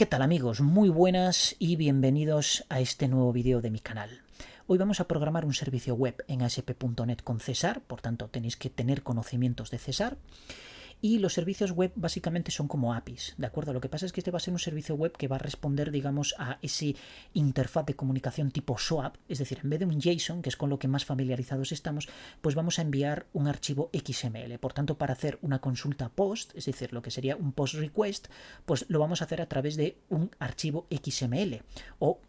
¿Qué tal amigos? Muy buenas y bienvenidos a este nuevo vídeo de mi canal. Hoy vamos a programar un servicio web en ASP.NET con César, por tanto tenéis que tener conocimientos de César. Y los servicios web básicamente son como APIs, ¿de acuerdo? Lo que pasa es que este va a ser un servicio web que va a responder, digamos, a ese interfaz de comunicación tipo SOAP, es decir, en vez de un JSON, que es con lo que más familiarizados estamos, pues vamos a enviar un archivo XML. Por tanto, para hacer una consulta POST, es decir, lo que sería un POST request, pues lo vamos a hacer a través de un archivo XML o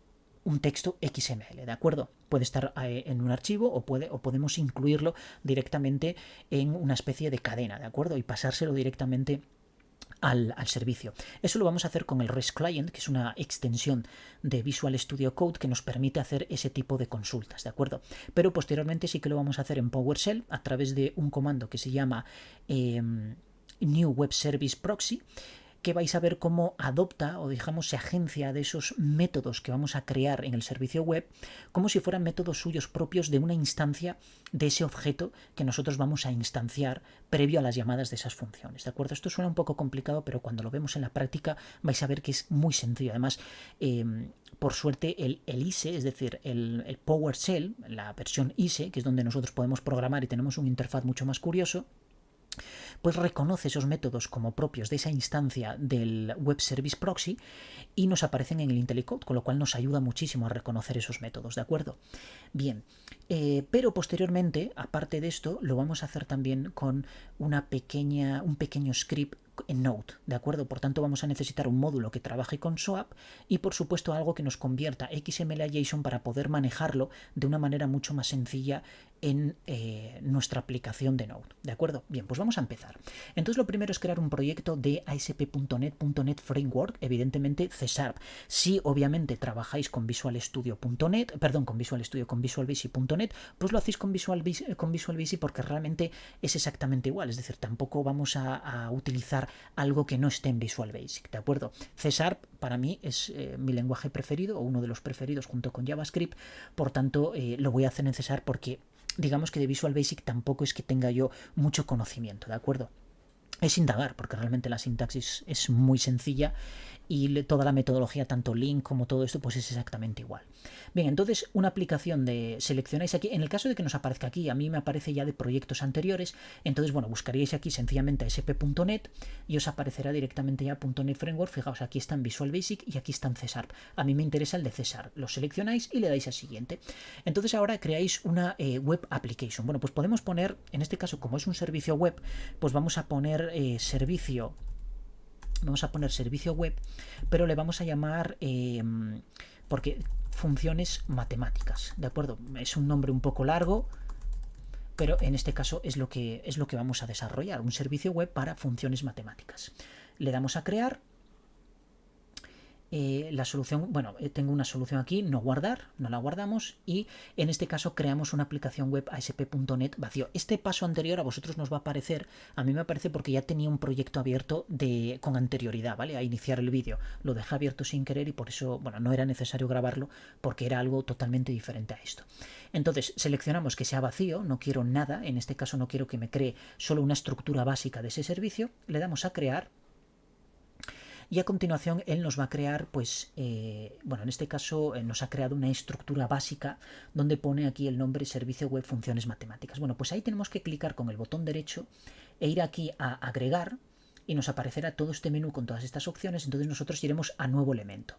un texto XML, ¿de acuerdo? Puede estar en un archivo o podemos incluirlo directamente en una especie de cadena, ¿de acuerdo? Y pasárselo directamente al servicio. Eso lo vamos a hacer con el REST Client, que es una extensión de Visual Studio Code que nos permite hacer ese tipo de consultas, ¿de acuerdo? Pero posteriormente sí que lo vamos a hacer en PowerShell a través de un comando que se llama New Web Service Proxy, que vais a ver cómo adopta o digamos se agencia de esos métodos que vamos a crear en el servicio web como si fueran métodos suyos propios de una instancia de ese objeto que nosotros vamos a instanciar previo a las llamadas de esas funciones, ¿de acuerdo? Esto suena un poco complicado, pero cuando lo vemos en la práctica vais a ver que es muy sencillo. Además, por suerte el ISE, es decir, el PowerShell, la versión ISE, que es donde nosotros podemos programar y tenemos un interfaz mucho más curioso, pues reconoce esos métodos como propios de esa instancia del Web Service Proxy y nos aparecen en el IntelliCode, con lo cual nos ayuda muchísimo a reconocer esos métodos, ¿de acuerdo? Bien, pero posteriormente, aparte de esto, lo vamos a hacer también con un pequeño script en Node, ¿de acuerdo? Por tanto, vamos a necesitar un módulo que trabaje con SOAP y, por supuesto, algo que nos convierta XML a JSON para poder manejarlo de una manera mucho más sencilla en nuestra aplicación de Node, ¿de acuerdo? Bien, pues vamos a empezar. Entonces, lo primero es crear un proyecto de ASP.NET Framework, evidentemente C#. Si obviamente trabajáis con Visual Studio.NET, perdón, con Visual Basic.NET, pues lo hacéis con Visual Basic porque realmente es exactamente igual, es decir, tampoco vamos a utilizar algo que no esté en Visual Basic, ¿de acuerdo? C# para mí es mi lenguaje preferido o uno de los preferidos junto con JavaScript, por tanto lo voy a hacer en C# porque digamos que de Visual Basic tampoco es que tenga yo mucho conocimiento, ¿de acuerdo? Es indagar, porque realmente la sintaxis es muy sencilla y toda la metodología, tanto Link como todo esto, pues es exactamente igual. Bien, entonces una aplicación seleccionáis aquí, en el caso de que nos aparezca aquí, a mí me aparece ya de proyectos anteriores, entonces bueno, buscaríais aquí sencillamente ASP.NET y os aparecerá directamente ya .NET Framework. Fijaos, aquí está en Visual Basic y aquí está en C#. A mí me interesa el de C#, lo seleccionáis y le dais a siguiente. Entonces ahora creáis una web application. Bueno, pues podemos poner, en este caso como es un servicio web, pues vamos a poner servicio web, pero le vamos a llamar porque funciones matemáticas, ¿de acuerdo? Es un nombre un poco largo, pero en este caso es lo que vamos a desarrollar, un servicio web para funciones matemáticas. Le damos a crear. La solución, bueno, tengo una solución aquí, no guardar, no la guardamos y en este caso creamos una aplicación web ASP.NET vacío. Este paso anterior a vosotros nos va a aparecer, a mí me aparece porque ya tenía un proyecto abierto con anterioridad, ¿vale? A iniciar el vídeo. Lo dejé abierto sin querer y por eso, bueno, no era necesario grabarlo porque era algo totalmente diferente a esto. Entonces seleccionamos que sea vacío, no quiero nada, en este caso no quiero que me cree solo una estructura básica de ese servicio, le damos a crear. Y a continuación él nos va a crear, pues, bueno, en este caso nos ha creado una estructura básica donde pone aquí el nombre servicio web funciones matemáticas. Bueno, pues ahí tenemos que clicar con el botón derecho e ir aquí a agregar y nos aparecerá todo este menú con todas estas opciones. Entonces nosotros iremos a nuevo elemento.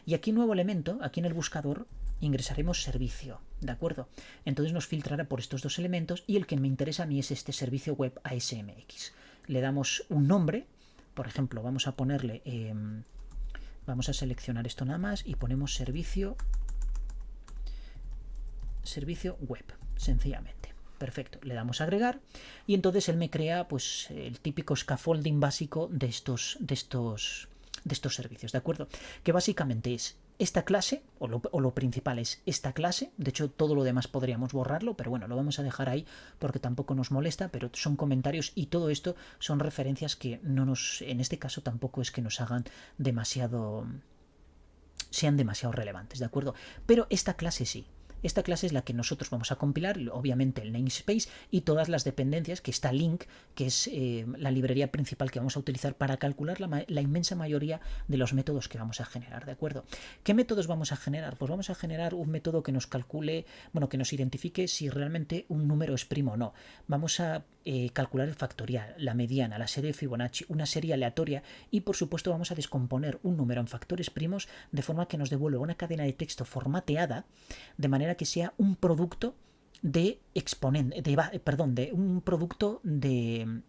Y aquí nuevo elemento, aquí en el buscador, ingresaremos servicio, ¿de acuerdo? Entonces nos filtrará por estos dos elementos y el que me interesa a mí es este servicio web ASMX. Le damos un nombre. Por ejemplo, vamos a ponerle, vamos a seleccionar esto nada más y ponemos servicio web, sencillamente. Perfecto, le damos a agregar y entonces él me crea pues el típico scaffolding básico de estos servicios, ¿de acuerdo? Que básicamente es esta clase, o lo principal es esta clase. De hecho, todo lo demás podríamos borrarlo, pero bueno, lo vamos a dejar ahí porque tampoco nos molesta, pero son comentarios y todo esto son referencias que en este caso tampoco es que nos hagan sean demasiado relevantes, ¿de acuerdo? Pero esta clase sí. esta clase es la que nosotros vamos a compilar, obviamente el namespace y todas las dependencias, que está link, que es la librería principal que vamos a utilizar para calcular la inmensa mayoría de los métodos que vamos a generar, ¿de acuerdo? ¿Qué métodos vamos a generar? Pues vamos a generar un método que nos calcule, bueno, que nos identifique si realmente un número es primo o no. Vamos a calcular el factorial, la mediana, la serie de Fibonacci, una serie aleatoria y por supuesto vamos a descomponer un número en factores primos de forma que nos devuelva una cadena de texto formateada de manera que sea un producto de exponente, de un producto de,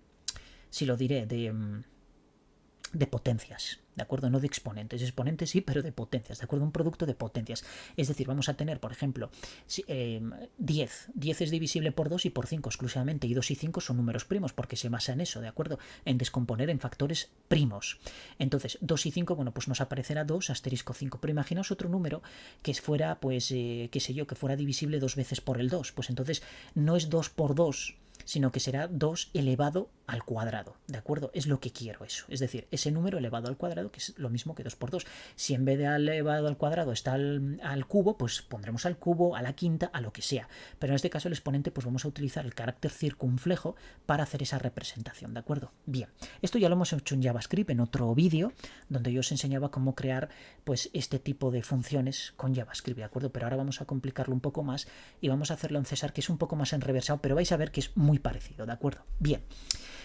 si lo diré, de potencias, ¿de acuerdo? No de exponentes. Exponentes sí, pero de potencias, ¿de acuerdo? Un producto de potencias. Es decir, vamos a tener, por ejemplo, 10. 10 es divisible por 2 y por 5 exclusivamente, y 2 y 5 son números primos porque se basa en eso, ¿de acuerdo? En descomponer en factores primos. Entonces, 2 y 5, bueno, pues nos aparecerá 2 asterisco 5. Pero imaginaos otro número que fuera, pues, qué sé yo, que fuera divisible 2 veces por el 2. Pues entonces no es 2 por 2, sino que será 2 elevado al cuadrado, ¿de acuerdo? Es lo que quiero eso, es decir, ese número elevado al cuadrado, que es lo mismo que 2 por 2. Si en vez de elevado al cuadrado está al cubo, pues pondremos al cubo, a la quinta, a lo que sea. Pero en este caso el exponente, pues vamos a utilizar el carácter circunflejo para hacer esa representación, ¿de acuerdo? Bien, esto ya lo hemos hecho en JavaScript en otro vídeo, donde yo os enseñaba cómo crear, pues, este tipo de funciones con JavaScript, ¿de acuerdo? Pero ahora vamos a complicarlo un poco más y vamos a hacerlo en César, que es un poco más enreversado, pero vais a ver que es muy parecido, ¿de acuerdo? Bien,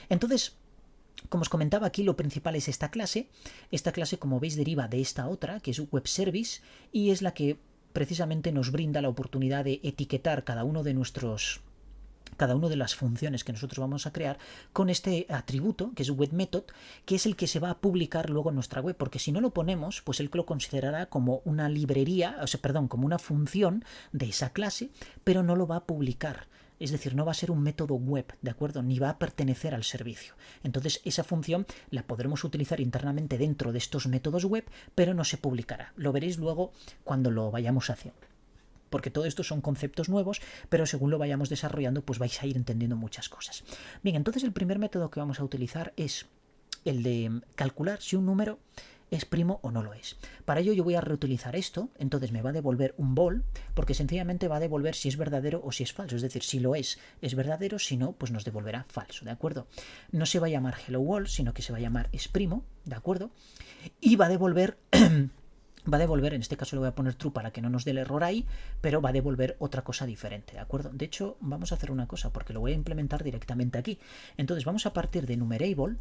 entonces, como os comentaba aquí, lo principal es esta clase. Esta clase, como veis, deriva de esta otra, que es Web Service, y es la que precisamente nos brinda la oportunidad de etiquetar cada una de las funciones que nosotros vamos a crear con este atributo, que es WebMethod, que es el que se va a publicar luego en nuestra web, porque si no lo ponemos, pues él lo considerará como una librería, como una función de esa clase, pero no lo va a publicar. Es decir, no va a ser un método web, ¿de acuerdo? Ni va a pertenecer al servicio. Entonces, esa función la podremos utilizar internamente dentro de estos métodos web, pero no se publicará. Lo veréis luego cuando lo vayamos haciendo. Porque todo esto son conceptos nuevos, pero según lo vayamos desarrollando, pues vais a ir entendiendo muchas cosas. Bien, entonces el primer método que vamos a utilizar es el de calcular si un número es primo o no lo es. Para ello yo voy a reutilizar esto, entonces me va a devolver un bol, porque sencillamente va a devolver si es verdadero o si es falso. Es decir, si lo es verdadero, si no, pues nos devolverá falso, ¿de acuerdo? No se va a llamar hello world, sino que se va a llamar es primo, ¿de acuerdo? Y va a devolver... en este caso le voy a poner true para que no nos dé el error ahí, pero va a devolver otra cosa diferente, ¿de acuerdo? De hecho, vamos a hacer una cosa, porque lo voy a implementar directamente aquí. Entonces vamos a partir de enumerable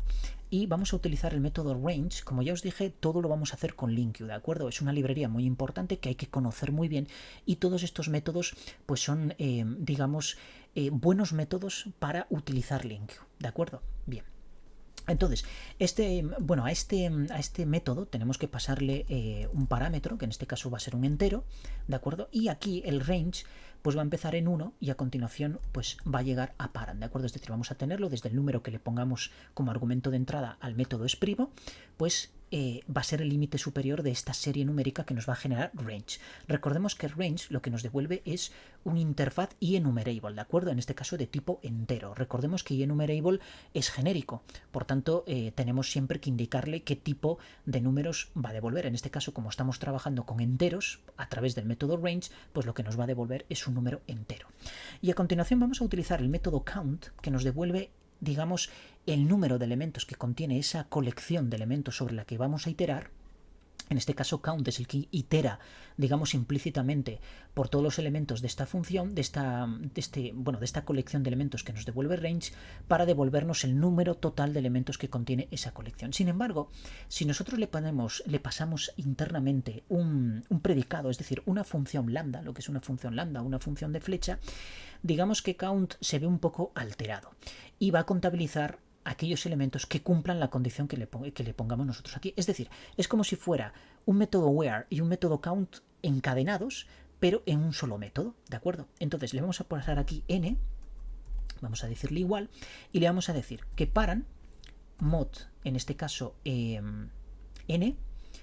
y vamos a utilizar el método range. Como ya os dije, todo lo vamos a hacer con LINQ, ¿de acuerdo? Es una librería muy importante que hay que conocer muy bien y todos estos métodos pues son, buenos métodos para utilizar LINQ, ¿de acuerdo? Bien. Entonces, a este método tenemos que pasarle un parámetro, que en este caso va a ser un entero, ¿de acuerdo? Y aquí el range pues va a empezar en 1 y a continuación pues va a llegar a parent, ¿de acuerdo? Es decir, vamos a tenerlo desde el número que le pongamos como argumento de entrada al método exprimo, pues va a ser el límite superior de esta serie numérica que nos va a generar range. Recordemos que range lo que nos devuelve es un interfaz enumerable, ¿de acuerdo? En este caso de tipo entero. Recordemos que enumerable es genérico, por tanto tenemos siempre que indicarle qué tipo de números va a devolver. En este caso, como estamos trabajando con enteros a través del método range, pues lo que nos va a devolver es un número entero. Y a continuación vamos a utilizar el método count, que nos devuelve, digamos, el número de elementos que contiene esa colección de elementos sobre la que vamos a iterar. En este caso count es el que itera, digamos, implícitamente por todos los elementos de esta función, de esta colección de elementos que nos devuelve range, para devolvernos el número total de elementos que contiene esa colección. Sin embargo, si nosotros le pasamos internamente un predicado, es decir, una función lambda, lo que es una función lambda, una función de flecha, digamos que count se ve un poco alterado y va a contabilizar aquellos elementos que cumplan la condición que le pongamos nosotros aquí. Es decir, es como si fuera un método where y un método count encadenados, pero en un solo método, ¿de acuerdo? Entonces le vamos a pasar aquí n, vamos a decirle igual, y le vamos a decir que paran mod, en este caso n,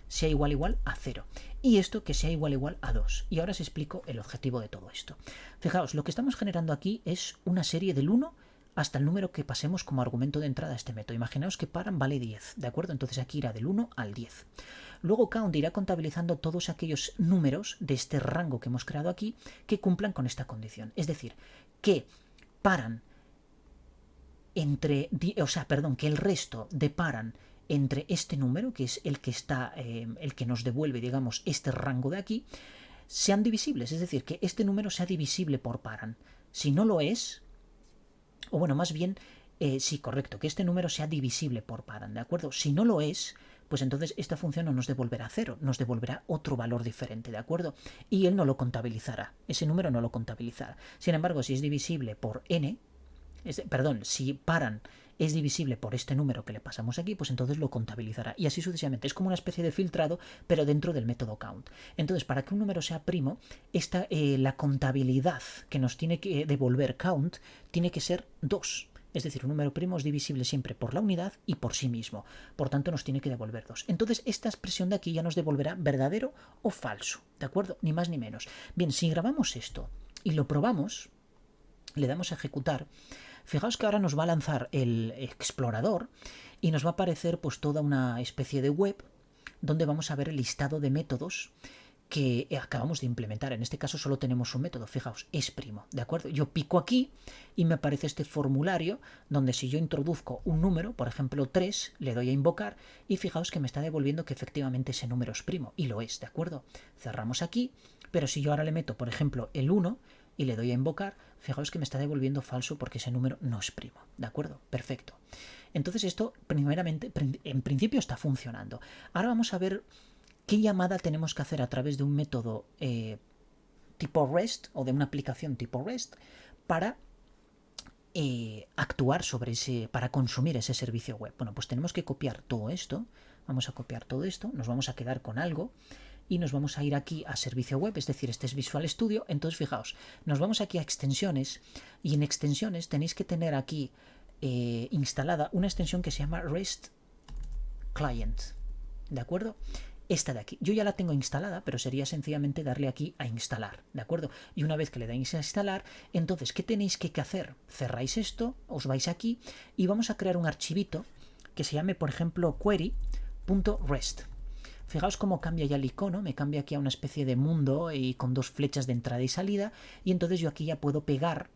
sea igual a 0. Y esto que sea igual a 2. Y ahora os explico el objetivo de todo esto. Fijaos, lo que estamos generando aquí es una serie del 1 hasta el número que pasemos como argumento de entrada a este método. Imaginaos que paran vale 10, ¿de acuerdo? Entonces aquí irá del 1 al 10. Luego count irá contabilizando todos aquellos números de este rango que hemos creado aquí que cumplan con esta condición. Es decir, que paran entre, que el resto deparan entre este número, que es el que está, el que nos devuelve, digamos, este rango de aquí, sean divisibles. Es decir, que este número sea divisible por paran. Si no lo es, o bueno, más bien, sí, correcto, que este número sea divisible por paran, ¿de acuerdo? Si no lo es, pues entonces esta función no nos devolverá 0, nos devolverá otro valor diferente, ¿de acuerdo? Y él no lo contabilizará, ese número no lo contabilizará. Sin embargo, si es divisible por n, si paran es divisible por este número que le pasamos aquí, pues entonces lo contabilizará. Y así sucesivamente. Es como una especie de filtrado, pero dentro del método count. Entonces, para que un número sea primo, la contabilidad que nos tiene que devolver count tiene que ser 2. Es decir, un número primo es divisible siempre por la unidad y por sí mismo. Por tanto, nos tiene que devolver 2. Entonces, esta expresión de aquí ya nos devolverá verdadero o falso. ¿De acuerdo? Ni más ni menos. Bien, si grabamos esto y lo probamos, le damos a ejecutar. Fijaos que ahora nos va a lanzar el explorador y nos va a aparecer pues toda una especie de web donde vamos a ver el listado de métodos que acabamos de implementar. En este caso solo tenemos un método, fijaos, es primo, ¿de acuerdo? Yo pico aquí y me aparece este formulario donde si yo introduzco un número, por ejemplo 3, le doy a invocar y fijaos que me está devolviendo que efectivamente ese número es primo, y lo es, ¿de acuerdo? Cerramos aquí, pero si yo ahora le meto, por ejemplo, el 1 y le doy a invocar, fijaos que me está devolviendo falso porque ese número no es primo, ¿de acuerdo? Perfecto. Entonces esto, primeramente, en principio está funcionando. Ahora vamos a ver qué llamada tenemos que hacer a través de un método tipo REST o de una aplicación tipo REST para actuar sobre para consumir ese servicio web. Bueno, pues tenemos que copiar todo esto. Vamos a copiar todo esto, nos vamos a quedar con algo y nos vamos a ir aquí a servicio web, es decir, este es Visual Studio. Entonces fijaos, nos vamos aquí a extensiones y en extensiones tenéis que tener aquí instalada una extensión que se llama REST Client, ¿de acuerdo? Esta de aquí, yo ya la tengo instalada, pero sería sencillamente darle aquí a instalar, ¿de acuerdo? Y una vez que le dais a instalar, entonces, ¿qué tenéis que hacer? Cerráis esto, os vais aquí y vamos a crear un archivito que se llame, por ejemplo, query.rest. Fijaos cómo cambia ya el icono, me cambia aquí a una especie de mundo y con dos flechas de entrada y salida, y entonces yo aquí ya puedo pegar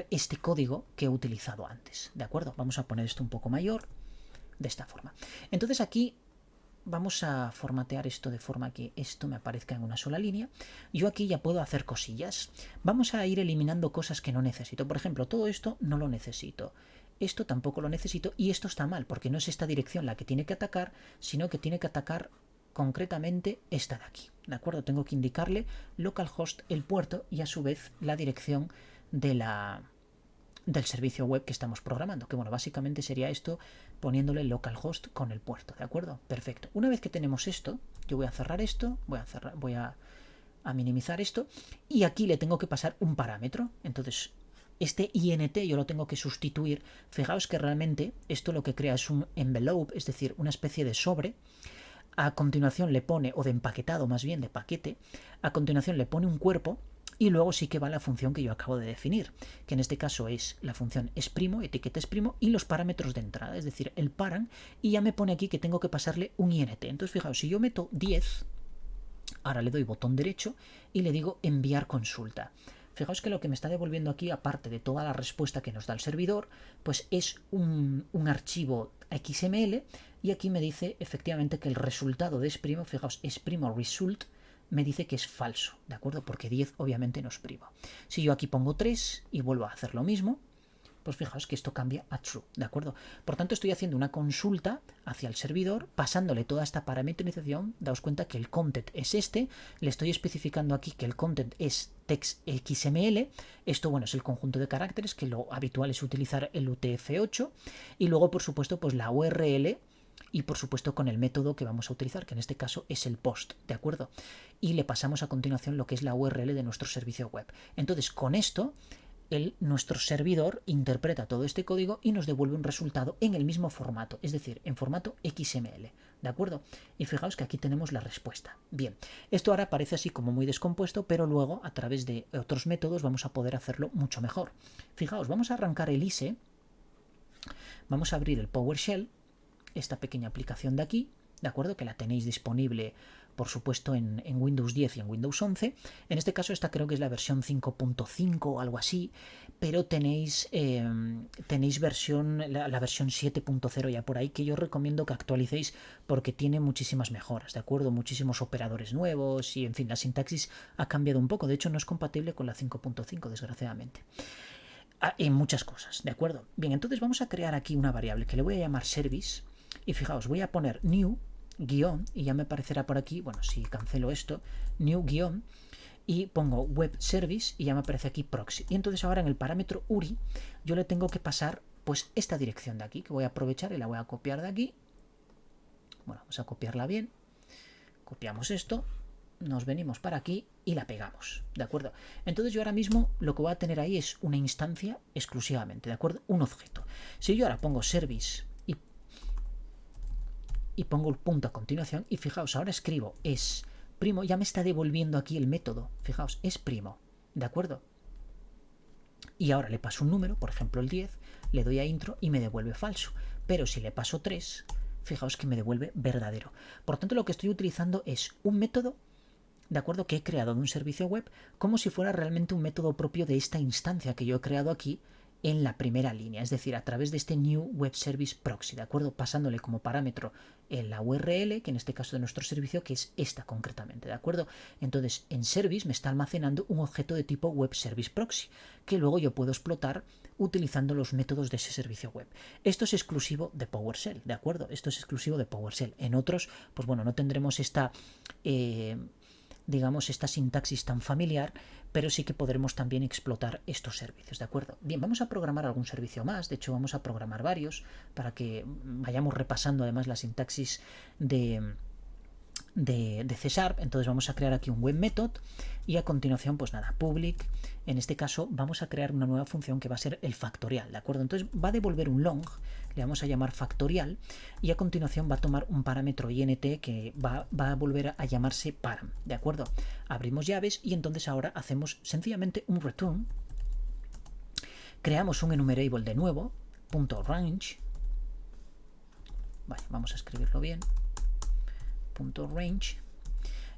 este código que he utilizado antes, ¿de acuerdo? Vamos a poner esto un poco mayor, de esta forma. Entonces aquí vamos a formatear esto de forma que esto me aparezca en una sola línea. Yo aquí ya puedo hacer cosillas. Vamos a ir eliminando cosas que no necesito. Por ejemplo, todo esto no lo necesito. Esto tampoco lo necesito y esto está mal porque no es esta dirección la que tiene que atacar, sino que tiene que atacar concretamente esta de aquí, ¿de acuerdo? Tengo que indicarle localhost el puerto y a su vez la dirección del servicio web que estamos programando, que bueno, básicamente sería esto poniéndole localhost con el puerto, ¿de acuerdo? Perfecto. Una vez que tenemos esto, yo voy a cerrar esto, voy a minimizar esto y aquí le tengo que pasar un parámetro. Entonces este int yo lo tengo que sustituir. Fijaos que realmente esto lo que crea es un envelope, es decir, una especie de sobre. A continuación le pone, o de empaquetado más bien, de paquete. A continuación le pone un cuerpo y luego sí que va la función que yo acabo de definir, que en este caso es la función esprimo, etiqueta esprimo, y los parámetros de entrada, es decir, el paran, y ya me pone aquí que tengo que pasarle un int. Entonces fijaos, si yo meto 10, ahora le doy botón derecho y le digo enviar consulta. Fijaos que lo que me está devolviendo aquí, aparte de toda la respuesta que nos da el servidor, pues es un archivo XML y aquí me dice efectivamente que el resultado de esprimo, fijaos, esprimo result, me dice que es falso, ¿de acuerdo? Porque 10 obviamente no es primo. Si yo aquí pongo 3 y vuelvo a hacer lo mismo, pues fijaos que esto cambia a true, ¿de acuerdo? Por tanto, estoy haciendo una consulta hacia el servidor, pasándole toda esta parametrización. Daos cuenta que el content es este, le estoy especificando aquí que el content es text XML. Esto, bueno, es el conjunto de caracteres, que lo habitual es utilizar el UTF-8, y luego, por supuesto, pues la URL, y por supuesto con el método que vamos a utilizar, que en este caso es el post, ¿de acuerdo? Y le pasamos a continuación lo que es la URL de nuestro servicio web. Entonces, con esto, nuestro servidor interpreta todo este código y nos devuelve un resultado en el mismo formato, es decir, en formato XML, ¿de acuerdo? Y fijaos que aquí tenemos la respuesta. Bien, esto ahora parece así como muy descompuesto, pero luego a través de otros métodos vamos a poder hacerlo mucho mejor. Fijaos, vamos a arrancar el ISE, vamos a abrir el PowerShell, esta pequeña aplicación de aquí, ¿de acuerdo? Que la tenéis disponible, por supuesto, en Windows 10 y en Windows 11. En este caso esta creo que es la versión 5.5 o algo así, pero tenéis la versión 7.0 ya por ahí, que yo os recomiendo que actualicéis porque tiene muchísimas mejoras, ¿de acuerdo? Muchísimos operadores nuevos y, en fin, la sintaxis ha cambiado un poco. De hecho, no es compatible con la 5.5, desgraciadamente. En muchas cosas, ¿de acuerdo? Bien, entonces vamos a crear aquí una variable que le voy a llamar service y fijaos, voy a poner new guión y ya me aparecerá por aquí, bueno, si cancelo esto, new guión y pongo web service y ya me aparece aquí proxy. Y entonces ahora en el parámetro URI yo le tengo que pasar pues esta dirección de aquí, que voy a aprovechar y la voy a copiar de aquí. Bueno, vamos a copiarla bien, copiamos esto, nos venimos para aquí y la pegamos, ¿de acuerdo? Entonces yo ahora mismo lo que voy a tener ahí es una instancia exclusivamente, ¿de acuerdo? Un objeto. Si yo ahora pongo service y pongo el punto a continuación y fijaos, ahora escribo es primo, ya me está devolviendo aquí el método, fijaos, es primo, ¿de acuerdo? Y ahora le paso un número, por ejemplo el 10, le doy a intro y me devuelve falso, pero si le paso 3, fijaos que me devuelve verdadero. Por tanto, lo que estoy utilizando es un método, ¿de acuerdo?, que he creado de un servicio web, como si fuera realmente un método propio de esta instancia que yo he creado aquí en la primera línea, es decir, a través de este new web service proxy, ¿de acuerdo? Pasándole como parámetro en la URL, que en este caso de nuestro servicio, que es esta concretamente, ¿de acuerdo? Entonces, en service me está almacenando un objeto de tipo web service proxy, que luego yo puedo explotar utilizando los métodos de ese servicio web. Esto es exclusivo de PowerShell, ¿de acuerdo? Esto es exclusivo de PowerShell. En otros, pues bueno, no tendremos esta digamos, esta sintaxis tan familiar, pero sí que podremos también explotar estos servicios, ¿de acuerdo? Bien, vamos a programar algún servicio más, de hecho vamos a programar varios para que vayamos repasando además la sintaxis de C#. Entonces vamos a crear aquí un web method y a continuación, pues nada, public. En este caso vamos a crear una nueva función que va a ser el factorial, ¿de acuerdo? Entonces va a devolver un long, le vamos a llamar factorial y a continuación va a tomar un parámetro int que va a volver a llamarse param, ¿de acuerdo? Abrimos llaves y entonces ahora hacemos sencillamente un return, creamos un enumerable de nuevo, .range, vale, vamos a escribirlo bien, .range,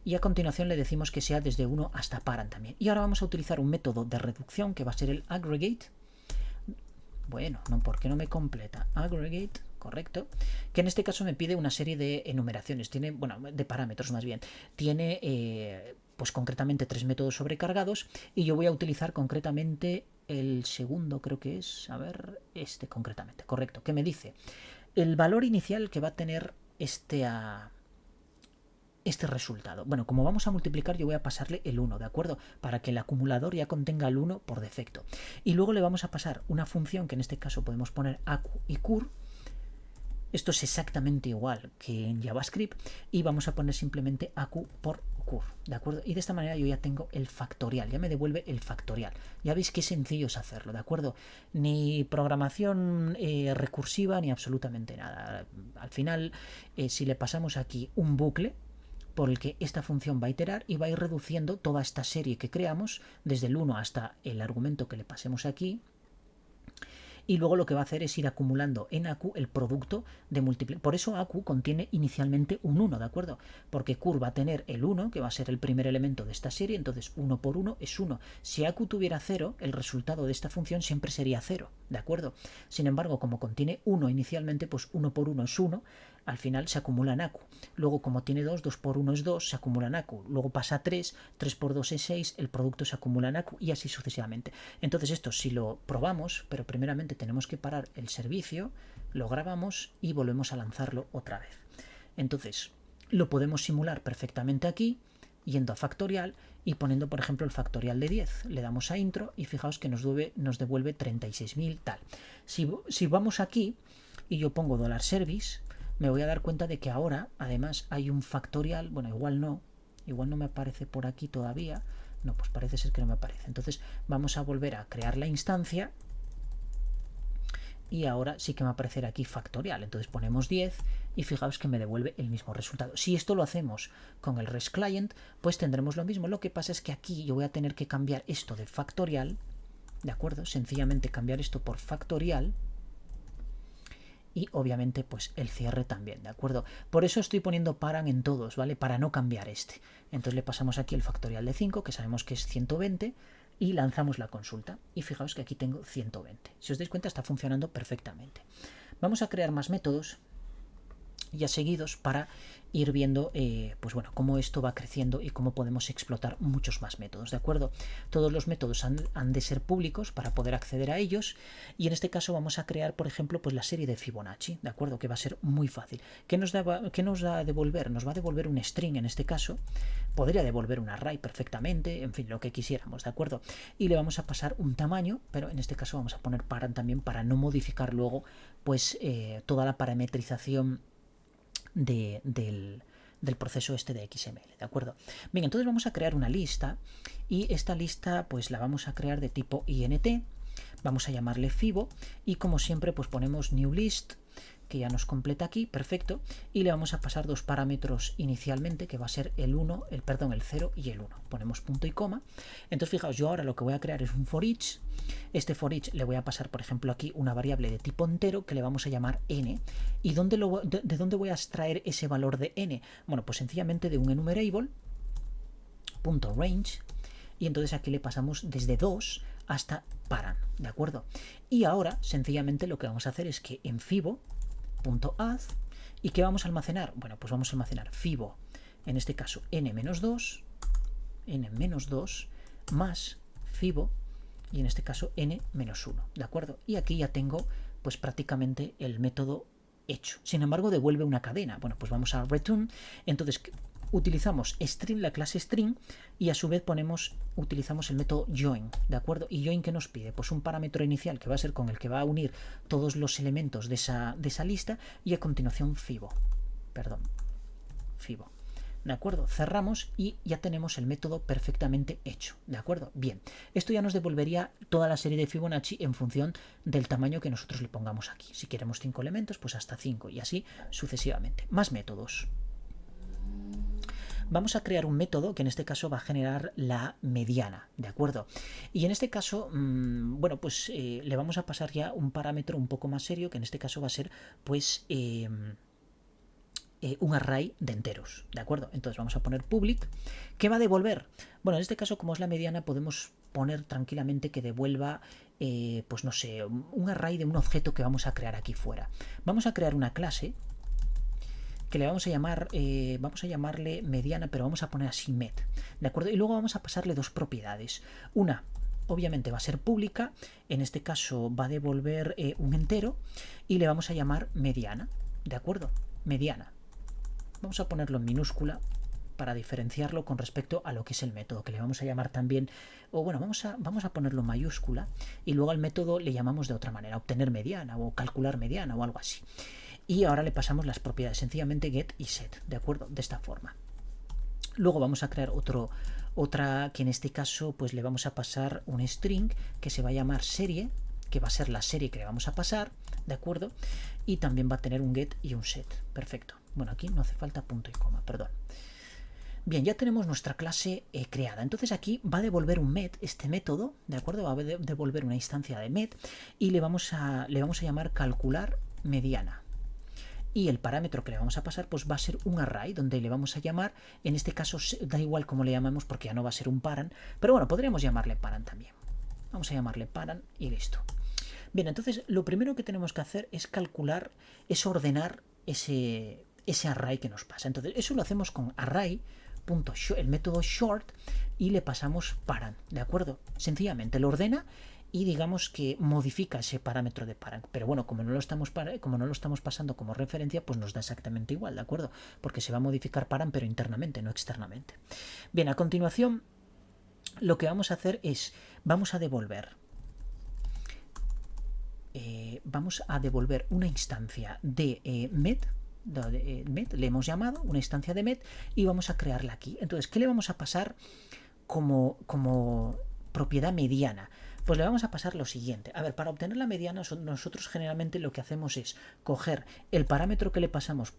y a continuación le decimos que sea desde 1 hasta param también. Y ahora vamos a utilizar un método de reducción que va a ser el aggregate. Bueno, no, ¿por qué no me completa? Aggregate, correcto. Que en este caso me pide una serie de enumeraciones. Tiene, bueno, de parámetros más bien. Tiene, pues concretamente 3 métodos sobrecargados. Y yo voy a utilizar concretamente el segundo, creo que es, a ver, este concretamente, correcto. Que me dice el valor inicial que va a tener este resultado. Bueno, como vamos a multiplicar, yo voy a pasarle el 1, ¿de acuerdo? Para que el acumulador ya contenga el 1 por defecto. Y luego le vamos a pasar una función que en este caso podemos poner acu y cur. Esto es exactamente igual que en JavaScript y vamos a poner simplemente acu por cur, ¿de acuerdo? Y de esta manera yo ya tengo el factorial, ya me devuelve el factorial. Ya veis qué sencillo es hacerlo, ¿de acuerdo? Ni programación recursiva ni absolutamente nada. Al final, si le pasamos aquí un bucle por el que esta función va a iterar y va a ir reduciendo toda esta serie que creamos desde el 1 hasta el argumento que le pasemos aquí, y luego lo que va a hacer es ir acumulando en acu el producto de multiplicación. Por eso acu contiene inicialmente un 1, ¿de acuerdo? Porque cur va a tener el 1, que va a ser el primer elemento de esta serie, entonces 1 por 1 es 1. Si acu tuviera 0, el resultado de esta función siempre sería 0, ¿de acuerdo? Sin embargo, como contiene 1 inicialmente, pues 1 por 1 es 1, al final se acumula en acu. Luego, como tiene 2, 2 por 1 es 2, se acumula en acu. Luego pasa a 3, 3 por 2 es 6, el producto se acumula en acu y así sucesivamente. Entonces esto si lo probamos, pero primeramente tenemos que parar el servicio, lo grabamos y volvemos a lanzarlo otra vez. Entonces lo podemos simular perfectamente aquí, yendo a factorial y poniendo por ejemplo el factorial de 10. Le damos a intro y fijaos que nos devuelve 36.000 tal. Si vamos aquí y yo pongo $service, me voy a dar cuenta de que ahora además hay un factorial, bueno, igual no me aparece por aquí todavía, no, pues parece ser que no me aparece. Entonces vamos a volver a crear la instancia y ahora sí que me aparecerá aquí factorial. Entonces ponemos 10 y fijaos que me devuelve el mismo resultado. Si esto lo hacemos con el REST Client, pues tendremos lo mismo. Lo que pasa es que aquí yo voy a tener que cambiar esto de factorial, ¿de acuerdo? Sencillamente cambiar esto por factorial. y obviamente pues el cierre también, ¿de acuerdo? Por eso estoy poniendo paran en todos, ¿vale? Para no cambiar este. Entonces le pasamos aquí el factorial de 5, que sabemos que es 120, y lanzamos la consulta. Y fijaos que aquí tengo 120. Si os dais cuenta está funcionando perfectamente. Vamos a crear más métodos ya seguidos para ir viendo pues bueno, cómo esto va creciendo y cómo podemos explotar muchos más métodos, ¿de acuerdo? Todos los métodos han de ser públicos para poder acceder a ellos, y en este caso vamos a crear, por ejemplo, pues la serie de Fibonacci, ¿de acuerdo? Que va a ser muy fácil. ¿Qué nos va a devolver? Nos va a devolver un string en este caso, podría devolver un array perfectamente, en fin, lo que quisiéramos, ¿de acuerdo? Y le vamos a pasar un tamaño, pero en este caso vamos a poner paran también para no modificar luego pues toda la parametrización del proceso este de XML, ¿de acuerdo? Bien, entonces vamos a crear una lista, y esta lista pues la vamos a crear de tipo int, vamos a llamarle Fibo, y como siempre pues ponemos new list, que ya nos completa aquí, perfecto, y le vamos a pasar dos parámetros inicialmente, que va a ser el 0 y el 1. Ponemos punto y coma. Entonces fijaos, yo ahora lo que voy a crear es un for each. Este for each le voy a pasar, por ejemplo, aquí una variable de tipo entero que le vamos a llamar n. ¿Y de dónde voy a extraer ese valor de n? Bueno, pues sencillamente de un enumerable, punto range, y entonces aquí le pasamos desde 2 hasta paran, ¿de acuerdo? Y ahora sencillamente lo que vamos a hacer es que en Fibo.add, ¿y qué vamos a almacenar? Bueno, pues vamos a almacenar Fibo, en este caso n-2 más Fibo, y en este caso n-1, ¿de acuerdo? Y aquí ya tengo pues prácticamente el método hecho. Sin embargo, devuelve una cadena. Bueno, pues vamos a return. Entonces utilizamos string, la clase string, y a su vez utilizamos el método join, ¿de acuerdo? ¿Y join qué nos pide? Pues un parámetro inicial que va a ser con el que va a unir todos los elementos de esa lista, y a continuación Fibo. ¿De acuerdo? Cerramos y ya tenemos el método perfectamente hecho, ¿de acuerdo? Bien, esto ya nos devolvería toda la serie de Fibonacci en función del tamaño que nosotros le pongamos aquí. Si queremos 5 elementos, pues hasta 5, y así sucesivamente. Más métodos. Vamos a crear un método que en este caso va a generar la mediana, ¿de acuerdo? Y en este caso, bueno, pues le vamos a pasar ya un parámetro un poco más serio, que en este caso va a ser, pues, un array de enteros, ¿de acuerdo? Entonces vamos a poner public. ¿Qué va a devolver? Bueno, en este caso, como es la mediana, podemos poner tranquilamente que devuelva, pues no sé, un array de un objeto que vamos a crear aquí fuera. Vamos a crear una clase que le vamos a llamarle mediana, pero vamos a poner así med, ¿de acuerdo? Y luego vamos a pasarle dos propiedades. Una, obviamente, va a ser pública, en este caso va a devolver un entero, y le vamos a llamar mediana, ¿de acuerdo? Mediana. Vamos a ponerlo en minúscula para diferenciarlo con respecto a lo que es el método, que le vamos a llamar también, o bueno, vamos a ponerlo en mayúscula, y luego al método le llamamos de otra manera, obtener mediana o calcular mediana o algo así. Y ahora le pasamos las propiedades, sencillamente get y set, ¿de acuerdo? De esta forma. Luego vamos a crear otra que en este caso pues le vamos a pasar un string que se va a llamar serie, que va a ser la serie que le vamos a pasar, ¿de acuerdo? Y también va a tener un get y un set. Perfecto. Bueno, aquí no hace falta punto y coma, perdón. Bien, ya tenemos nuestra clase creada. Entonces aquí va a devolver un med, este método, ¿de acuerdo? Va a devolver una instancia de med, y le vamos a llamar calcular mediana. Y el parámetro que le vamos a pasar pues va a ser un array, donde le vamos a llamar, en este caso da igual cómo le llamamos porque ya no va a ser un paran, pero bueno, podríamos llamarle paran también. Vamos a llamarle paran y listo. Bien, entonces lo primero que tenemos que hacer es calcular, es ordenar ese array que nos pasa. Entonces eso lo hacemos con el método short, y le pasamos paran, ¿de acuerdo? Sencillamente lo ordena y digamos que modifica ese parámetro de paran. Pero bueno, como no lo estamos pasando como referencia, pues nos da exactamente igual, ¿de acuerdo? Porque se va a modificar paran, pero internamente, no externamente. Bien, a continuación lo que vamos a hacer es, vamos a devolver una instancia de med, le hemos llamado una instancia de med, y vamos a crearla aquí. Entonces, ¿qué le vamos a pasar como propiedad mediana? Pues le vamos a pasar lo siguiente. A ver, para obtener la mediana, nosotros generalmente lo que hacemos es coger el parámetro que le pasamos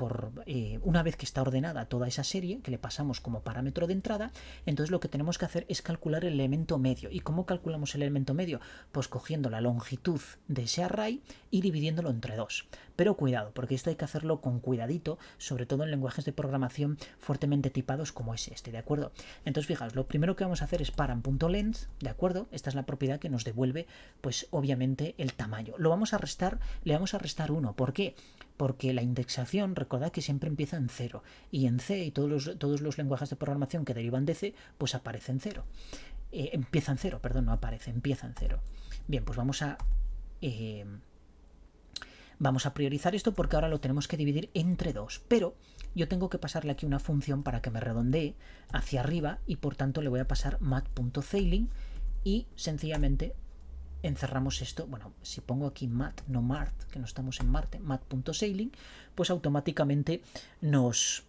una vez que está ordenada toda esa serie, que le pasamos como parámetro de entrada. Entonces lo que tenemos que hacer es calcular el elemento medio. ¿Y cómo calculamos el elemento medio? Pues cogiendo la longitud de ese array y dividiéndolo entre 2. Pero cuidado, porque esto hay que hacerlo con cuidadito, sobre todo en lenguajes de programación fuertemente tipados como es este, ¿de acuerdo? Entonces, fijaos, lo primero que vamos a hacer es param.length, ¿de acuerdo? Esta es la propiedad que nos devuelve, pues obviamente, el tamaño. Lo vamos a restar, le vamos a restar 1. ¿Por qué? Porque la indexación, recordad que siempre empieza en 0, y en C y todos los lenguajes de programación que derivan de C, pues aparece en 0. Empieza en 0, perdón, no aparece, empieza en 0. Bien, pues vamos a priorizar esto porque ahora lo tenemos que dividir entre 2, pero yo tengo que pasarle aquí una función para que me redondee hacia arriba y por tanto le voy a pasar mat.sailing y sencillamente encerramos esto. Bueno, si pongo aquí mat, no mart, que no estamos en Marte, mat.sailing, pues automáticamente nos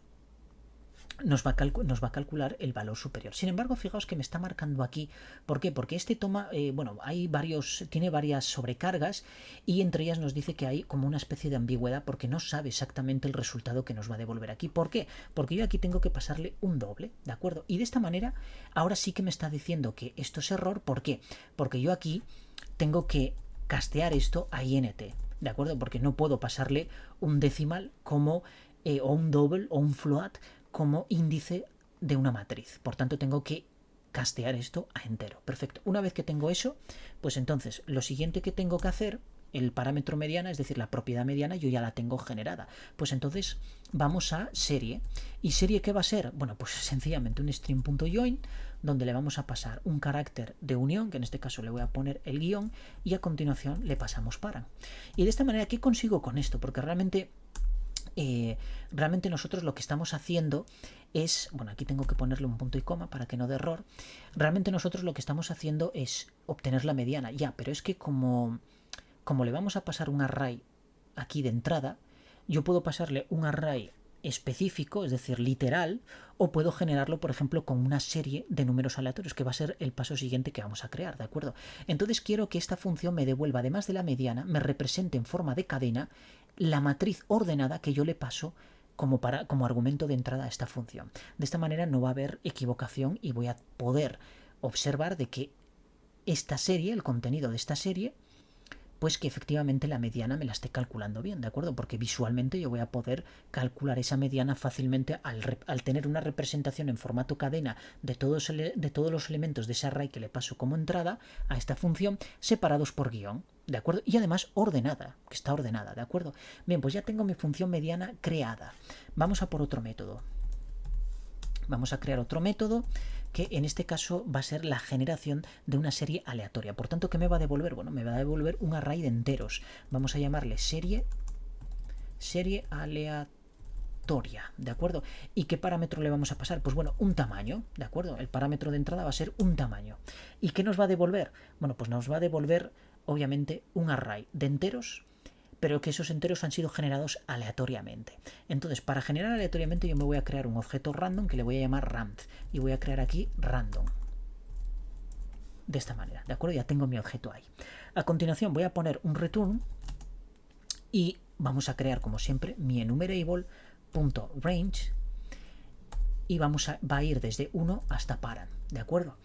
va a calcular el valor superior. Sin embargo, fijaos que me está marcando aquí. ¿Por qué? Porque este toma, bueno, tiene varias sobrecargas y entre ellas nos dice que hay como una especie de ambigüedad porque no sabe exactamente el resultado que nos va a devolver aquí. ¿Por qué? Porque yo aquí tengo que pasarle un doble, ¿de acuerdo? Y de esta manera, ahora sí que me está diciendo que esto es error. ¿Por qué? Porque yo aquí tengo que castear esto a int, ¿de acuerdo? Porque no puedo pasarle un decimal como o un double o un float como índice de una matriz. Por tanto, tengo que castear esto a entero. Perfecto. Una vez que tengo eso, pues entonces lo siguiente que tengo que hacer, el parámetro mediana, es decir, la propiedad mediana, yo ya la tengo generada. Pues entonces vamos a serie. ¿Y serie qué va a ser? Bueno, pues sencillamente un string.join, donde le vamos a pasar un carácter de unión, que en este caso le voy a poner el guión, y a continuación le pasamos param. Y de esta manera, ¿qué consigo con esto? Porque realmente nosotros lo que estamos haciendo es, bueno, aquí tengo que ponerle un punto y coma para que no dé error. Realmente nosotros lo que estamos haciendo es obtener la mediana, ya, pero es que como le vamos a pasar un array aquí de entrada, yo puedo pasarle un array específico, es decir, literal, o puedo generarlo, por ejemplo, con una serie de números aleatorios, que va a ser el paso siguiente que vamos a crear, ¿de acuerdo? Entonces quiero que esta función me devuelva, además de la mediana, me represente en forma de cadena la matriz ordenada que yo le paso como argumento de entrada a esta función. De esta manera no va a haber equivocación y voy a poder observar de que esta serie, el contenido de esta serie, pues que efectivamente la mediana me la esté calculando bien, ¿de acuerdo? Porque visualmente yo voy a poder calcular esa mediana fácilmente al tener una representación en formato cadena de todos los elementos de ese array que le paso como entrada a esta función, separados por guión, ¿de acuerdo? Y además ordenada, que está ordenada, ¿de acuerdo? Bien, pues ya tengo mi función mediana creada. Vamos a por otro método. Vamos a crear otro método que en este caso va a ser la generación de una serie aleatoria. Por tanto, ¿qué me va a devolver? Bueno, me va a devolver un array de enteros. Vamos a llamarle serie aleatoria, ¿de acuerdo? ¿Y qué parámetro le vamos a pasar? Pues bueno, un tamaño, ¿de acuerdo? El parámetro de entrada va a ser un tamaño. ¿Y qué nos va a devolver? Bueno, pues nos va a devolver, obviamente, un array de enteros, pero que esos enteros han sido generados aleatoriamente. Entonces, para generar aleatoriamente yo me voy a crear un objeto random que le voy a llamar rand y voy a crear aquí random. De esta manera, ¿de acuerdo? Ya tengo mi objeto ahí. A continuación voy a poner un return y vamos a crear, como siempre, mi enumerable.range y va a ir desde 1 hasta param, ¿de acuerdo?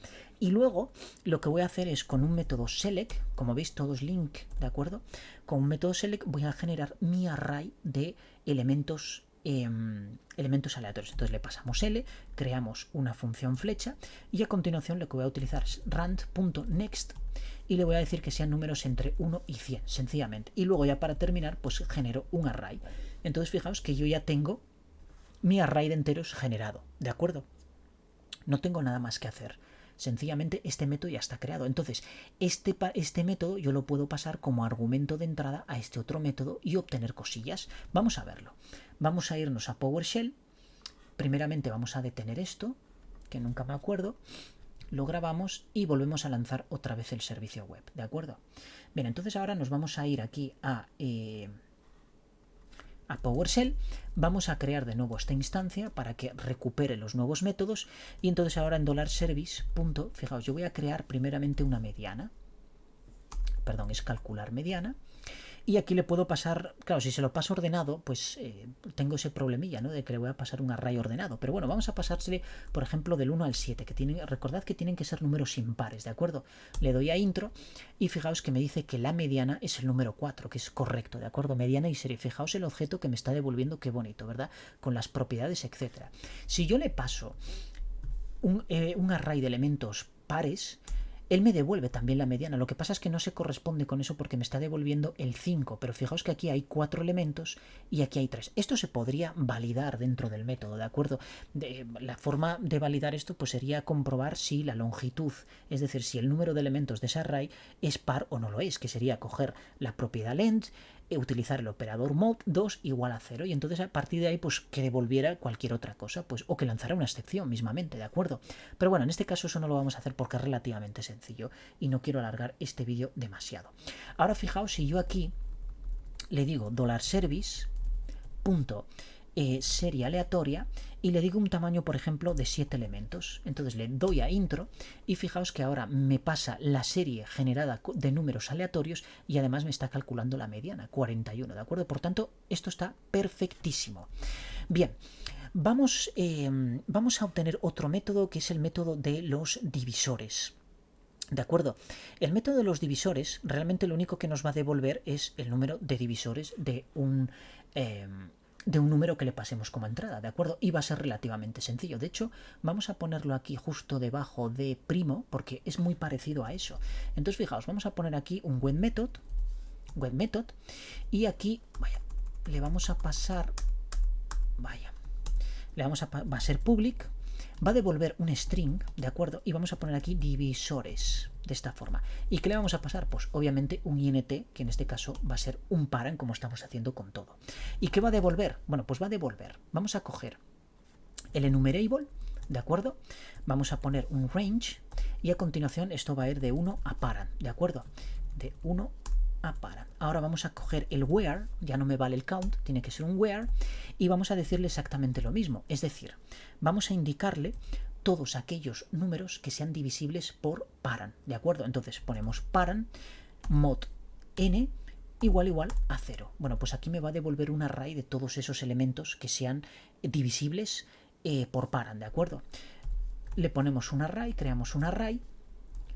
Y luego lo que voy a hacer es con un método select, como veis todos link, ¿de acuerdo? Con un método select voy a generar mi array de elementos aleatorios. Entonces le pasamos L, creamos una función flecha y a continuación lo que voy a utilizar es rand.next y le voy a decir que sean números entre 1 y 100, sencillamente. Y luego ya para terminar, pues genero un array. Entonces fijaos que yo ya tengo mi array de enteros generado, ¿de acuerdo? No tengo nada más que hacer. Sencillamente este método ya está creado. Entonces, este método yo lo puedo pasar como argumento de entrada a este otro método y obtener cosillas. Vamos a verlo. Vamos a irnos a PowerShell. Primeramente vamos a detener esto, que nunca me acuerdo. Lo grabamos y volvemos a lanzar otra vez el servicio web, ¿de acuerdo? Bien, entonces ahora nos vamos a ir aquí a PowerShell, vamos a crear de nuevo esta instancia para que recupere los nuevos métodos y entonces ahora en $service. Fijaos, yo voy a crear primeramente una mediana, perdón, es calcular mediana Y aquí le puedo pasar, claro, si se lo paso ordenado, pues tengo ese problemilla, ¿no? De que le voy a pasar un array ordenado. Pero bueno, vamos a pasársele, por ejemplo, del 1 al 7, que recordad que tienen que ser números impares, ¿de acuerdo? Le doy a intro y fijaos que me dice que la mediana es el número 4, que es correcto, ¿de acuerdo? Mediana y serie. Fijaos el objeto que me está devolviendo, qué bonito, ¿verdad? Con las propiedades, etcétera. Si yo le paso un array de elementos pares, él me devuelve también la mediana. Lo que pasa es que no se corresponde con eso porque me está devolviendo el 5. Pero fijaos que aquí hay 4 elementos y aquí hay 3. Esto se podría validar dentro del método, ¿de acuerdo? La forma de validar esto pues sería comprobar si la longitud, es decir, si el número de elementos de ese array es par o no lo es, que sería coger la propiedad length, utilizar el operador mod 2 igual a 0 y entonces a partir de ahí pues que devolviera cualquier otra cosa, pues o que lanzara una excepción mismamente, ¿de acuerdo? Pero bueno, en este caso eso no lo vamos a hacer porque es relativamente sencillo y no quiero alargar este vídeo demasiado. Ahora fijaos, si yo aquí le digo $service serie aleatoria y le digo un tamaño, por ejemplo, de 7 elementos. Entonces le doy a intro y fijaos que ahora me pasa la serie generada de números aleatorios y además me está calculando la mediana, 41, ¿de acuerdo? Por tanto, esto está perfectísimo. Bien, vamos a obtener otro método que es el método de los divisores. ¿De acuerdo? El método de los divisores realmente lo único que nos va a devolver es el número de divisores de un número que le pasemos como entrada, ¿de acuerdo? Y va a ser relativamente sencillo. De hecho, vamos a ponerlo aquí justo debajo de primo, porque es muy parecido a eso. Entonces, fijaos, vamos a poner aquí un webMethod, y aquí, vaya, le vamos a pasar, va a ser public, va a devolver un string, ¿de acuerdo? Y vamos a poner aquí divisores, de esta forma. ¿Y qué le vamos a pasar? Pues obviamente un int, que en este caso va a ser un parent, como estamos haciendo con todo. ¿Y qué va a devolver? Bueno, pues va a devolver, vamos a coger el enumerable, ¿de acuerdo? Vamos a poner un range y a continuación esto va a ir de 1 a parent, ¿de acuerdo? De 1 a parent. Ahora vamos a coger el where, ya no me vale el count, tiene que ser un where, y vamos a decirle exactamente lo mismo, es decir, vamos a indicarle todos aquellos números que sean divisibles por parent, ¿de acuerdo? Entonces ponemos parent mod n igual a 0. Bueno, pues aquí me va a devolver un array de todos esos elementos que sean divisibles por parent, ¿de acuerdo? Le ponemos un array, creamos un array,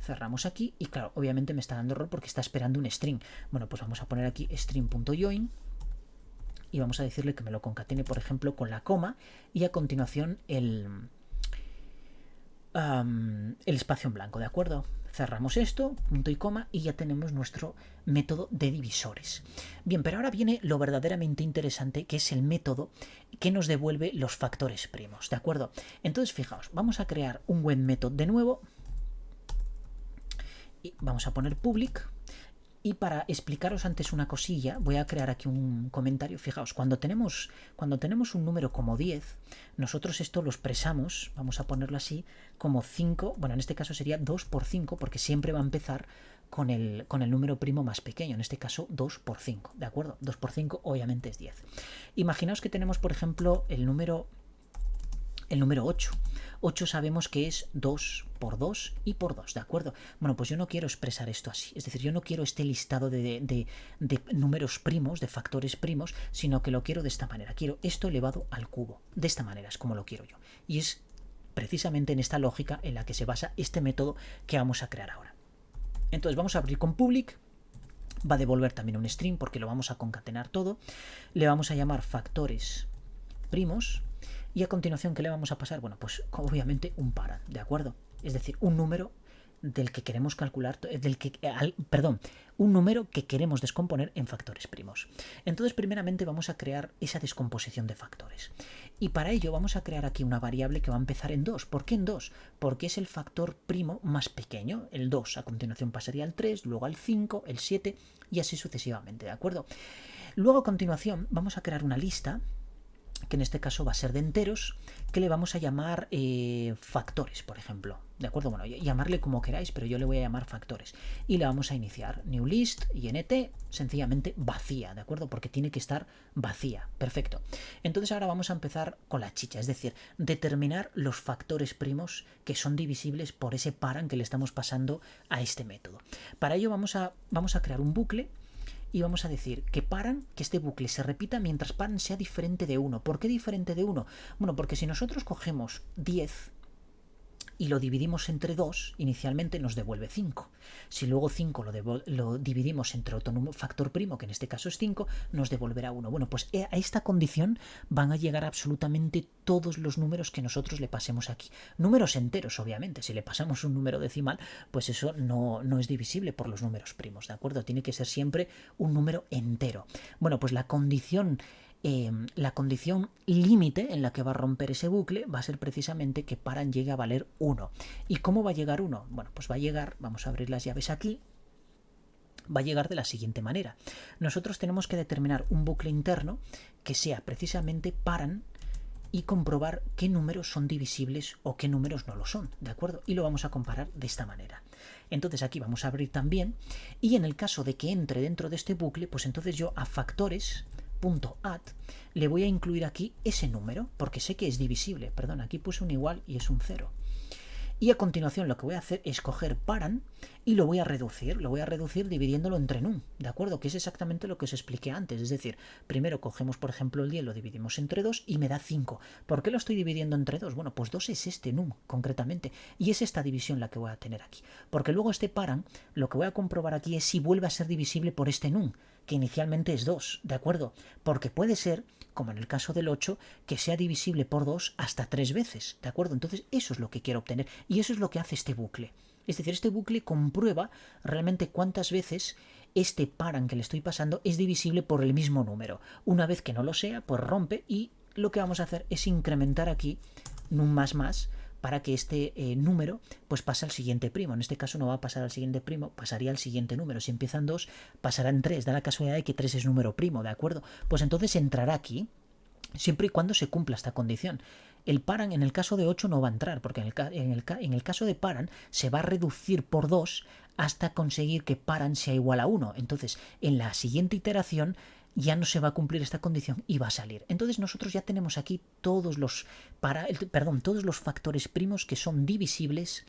cerramos aquí y claro, obviamente me está dando error porque está esperando un string. Bueno, pues vamos a poner aquí string.join y vamos a decirle que me lo concatene, por ejemplo, con la coma y a continuación el espacio en blanco, ¿de acuerdo? Cerramos esto, punto y coma, y ya tenemos nuestro método de divisores. Bien, pero ahora viene lo verdaderamente interesante, que es el método que nos devuelve los factores primos, ¿de acuerdo? Entonces, fijaos, vamos a crear un webMethod de nuevo y vamos a poner public. Y para explicaros antes una cosilla, voy a crear aquí un comentario. Fijaos, cuando tenemos un número como 10, nosotros esto lo expresamos, vamos a ponerlo así, como 5, bueno, en este caso sería 2 por 5, porque siempre va a empezar con el número primo más pequeño, en este caso 2 por 5, ¿de acuerdo? 2 por 5 obviamente es 10. Imaginaos que tenemos, por ejemplo, el número 8. 8 sabemos que es 2 por 2 y por 2, ¿de acuerdo? Bueno, pues yo no quiero expresar esto así. Es decir, yo no quiero este listado de números primos, de factores primos, sino que lo quiero de esta manera. Quiero esto elevado al cubo. De esta manera es como lo quiero yo. Y es precisamente en esta lógica en la que se basa este método que vamos a crear ahora. Entonces vamos a abrir con public. Va a devolver también un string porque lo vamos a concatenar todo. Le vamos a llamar factores primos. Y a continuación, ¿qué le vamos a pasar? Bueno, pues obviamente un parent, ¿de acuerdo? Es decir, un número del que queremos calcular, un número que queremos descomponer en factores primos. Entonces, primeramente vamos a crear esa descomposición de factores. Y para ello vamos a crear aquí una variable que va a empezar en 2. ¿Por qué en 2? Porque es el factor primo más pequeño, el 2. A continuación pasaría al 3, luego al 5, el 7 y así sucesivamente, ¿de acuerdo? Luego, a continuación, vamos a crear una lista que en este caso va a ser de enteros, que le vamos a llamar factores, por ejemplo, ¿de acuerdo? Bueno, llamarle como queráis, pero yo le voy a llamar factores. Y le vamos a iniciar new list, int, sencillamente vacía, ¿de acuerdo? Porque tiene que estar vacía, perfecto. Entonces ahora vamos a empezar con la chicha, es decir, determinar los factores primos que son divisibles por ese parent que le estamos pasando a este método. Para ello vamos a crear un bucle y vamos a decir que que este bucle se repita mientras paran sea diferente de 1. ¿Por qué diferente de 1? Bueno, porque si nosotros cogemos 10 y lo dividimos entre 2, inicialmente nos devuelve 5. Si luego 5 lo dividimos entre otro factor primo, que en este caso es 5, nos devolverá 1. Bueno, pues a esta condición van a llegar absolutamente todos los números que nosotros le pasemos aquí. Números enteros, obviamente. Si le pasamos un número decimal, pues eso no es divisible por los números primos, ¿de acuerdo? Tiene que ser siempre un número entero. Bueno, pues la condición límite en la que va a romper ese bucle va a ser precisamente que paran llegue a valer 1. ¿Y cómo va a llegar 1? Bueno, pues va a llegar, vamos a abrir las llaves aquí, va a llegar de la siguiente manera. Nosotros tenemos que determinar un bucle interno que sea precisamente paran y comprobar qué números son divisibles o qué números no lo son, ¿de acuerdo? Y lo vamos a comparar de esta manera. Entonces aquí vamos a abrir también, y en el caso de que entre dentro de este bucle, pues entonces yo a factores.add le voy a incluir aquí ese número, porque sé que es divisible. Perdón, aquí puse un igual y es un 0. Y a continuación lo que voy a hacer es coger paran y lo voy a reducir dividiéndolo entre num, ¿de acuerdo? Que es exactamente lo que os expliqué antes, es decir, primero cogemos por ejemplo el 10, lo dividimos entre 2 y me da 5. ¿Por qué lo estoy dividiendo entre 2? Bueno, pues 2 es este num concretamente y es esta división la que voy a tener aquí, porque luego este paran lo que voy a comprobar aquí es si vuelve a ser divisible por este num, que inicialmente es 2, ¿de acuerdo? Porque puede ser, como en el caso del 8, que sea divisible por 2 hasta 3 veces, ¿de acuerdo? Entonces eso es lo que quiero obtener y eso es lo que hace este bucle. Es decir, este bucle comprueba realmente cuántas veces este paran que le estoy pasando es divisible por el mismo número. Una vez que no lo sea, pues rompe y lo que vamos a hacer es incrementar aquí num más para que este número pues pase al siguiente primo. En este caso no va a pasar al siguiente primo, pasaría al siguiente número. Si empiezan 2, pasarán 3. Da la casualidad de que 3 es número primo, ¿de acuerdo? Pues entonces entrará aquí siempre y cuando se cumpla esta condición. El paran en el caso de 8 no va a entrar, porque en el caso de paran se va a reducir por 2 hasta conseguir que paran sea igual a 1. Entonces, en la siguiente iteración ya no se va a cumplir esta condición y va a salir. Entonces nosotros ya tenemos aquí todos los factores primos que son divisibles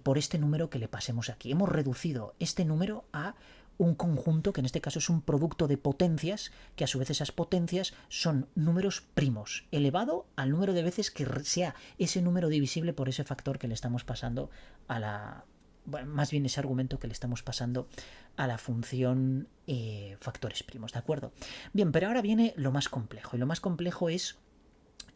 por este número que le pasemos aquí. Hemos reducido este número a un conjunto que en este caso es un producto de potencias, que a su vez esas potencias son números primos, elevado al número de veces que sea ese número divisible por ese factor que le estamos pasando a la... Bueno, más bien ese argumento que le estamos pasando a la función factores primos, ¿de acuerdo? Bien, pero ahora viene lo más complejo, y lo más complejo es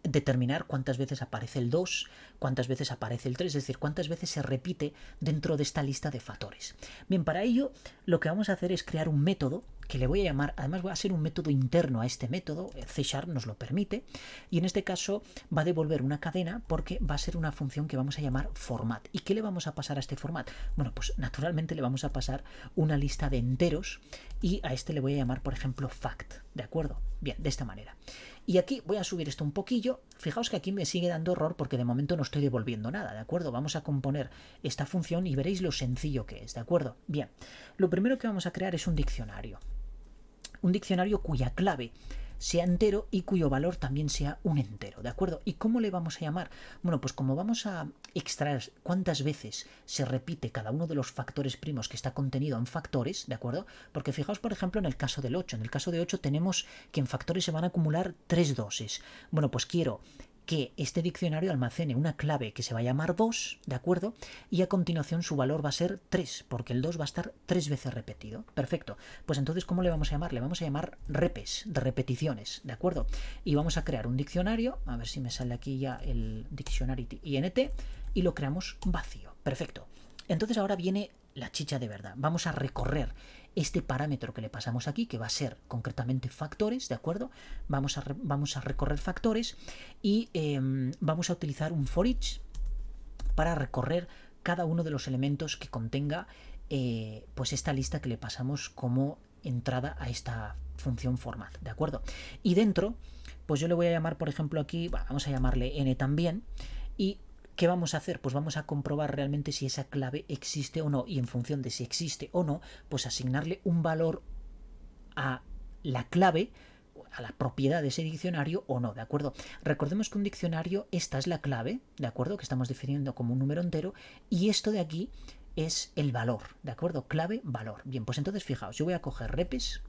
determinar cuántas veces aparece el 2, cuántas veces aparece el 3, es decir, cuántas veces se repite dentro de esta lista de factores. Bien, para ello lo que vamos a hacer es crear un método que le voy a llamar, además va a ser un método interno a este método, C# nos lo permite, y en este caso va a devolver una cadena porque va a ser una función que vamos a llamar format. ¿Y qué le vamos a pasar a este format? Bueno, pues naturalmente le vamos a pasar una lista de enteros y a este le voy a llamar, por ejemplo, fact, ¿de acuerdo? Bien, de esta manera. Y aquí voy a subir esto un poquillo. Fijaos que aquí me sigue dando error porque de momento no estoy devolviendo nada, ¿de acuerdo? Vamos a componer esta función y veréis lo sencillo que es, ¿de acuerdo? Bien, lo primero que vamos a crear es un diccionario. Un diccionario cuya clave sea entero y cuyo valor también sea un entero, ¿de acuerdo? ¿Y cómo le vamos a llamar? Bueno, pues como vamos a extraer cuántas veces se repite cada uno de los factores primos que está contenido en factores, ¿de acuerdo? Porque fijaos, por ejemplo, en el caso del 8. En el caso de 8 tenemos que en factores se van a acumular 3 doses. Bueno, pues quiero que este diccionario almacene una clave que se va a llamar 2, ¿de acuerdo? Y a continuación su valor va a ser 3, porque el 2 va a estar 3 veces repetido. Perfecto. Pues entonces, ¿cómo le vamos a llamar? Le vamos a llamar repes, de repeticiones, ¿de acuerdo? Y vamos a crear un diccionario, a ver si me sale aquí ya el dictionary int, y lo creamos vacío. Perfecto. Entonces ahora viene la chicha de verdad. Vamos a recorrer este parámetro que le pasamos aquí, que va a ser concretamente factores, ¿de acuerdo? Vamos a recorrer factores y vamos a utilizar un for each para recorrer cada uno de los elementos que contenga pues esta lista que le pasamos como entrada a esta función format, ¿de acuerdo? Y dentro, pues yo le voy a llamar, por ejemplo, aquí, vamos a llamarle n también, y ¿qué vamos a hacer? Pues vamos a comprobar realmente si esa clave existe o no, y en función de si existe o no, pues asignarle un valor a la clave, a la propiedad de ese diccionario o no, ¿de acuerdo? Recordemos que un diccionario, esta es la clave, ¿de acuerdo? Que estamos definiendo como un número entero, y esto de aquí es el valor, ¿de acuerdo? Clave, valor. Bien, pues entonces fijaos, yo voy a coger repes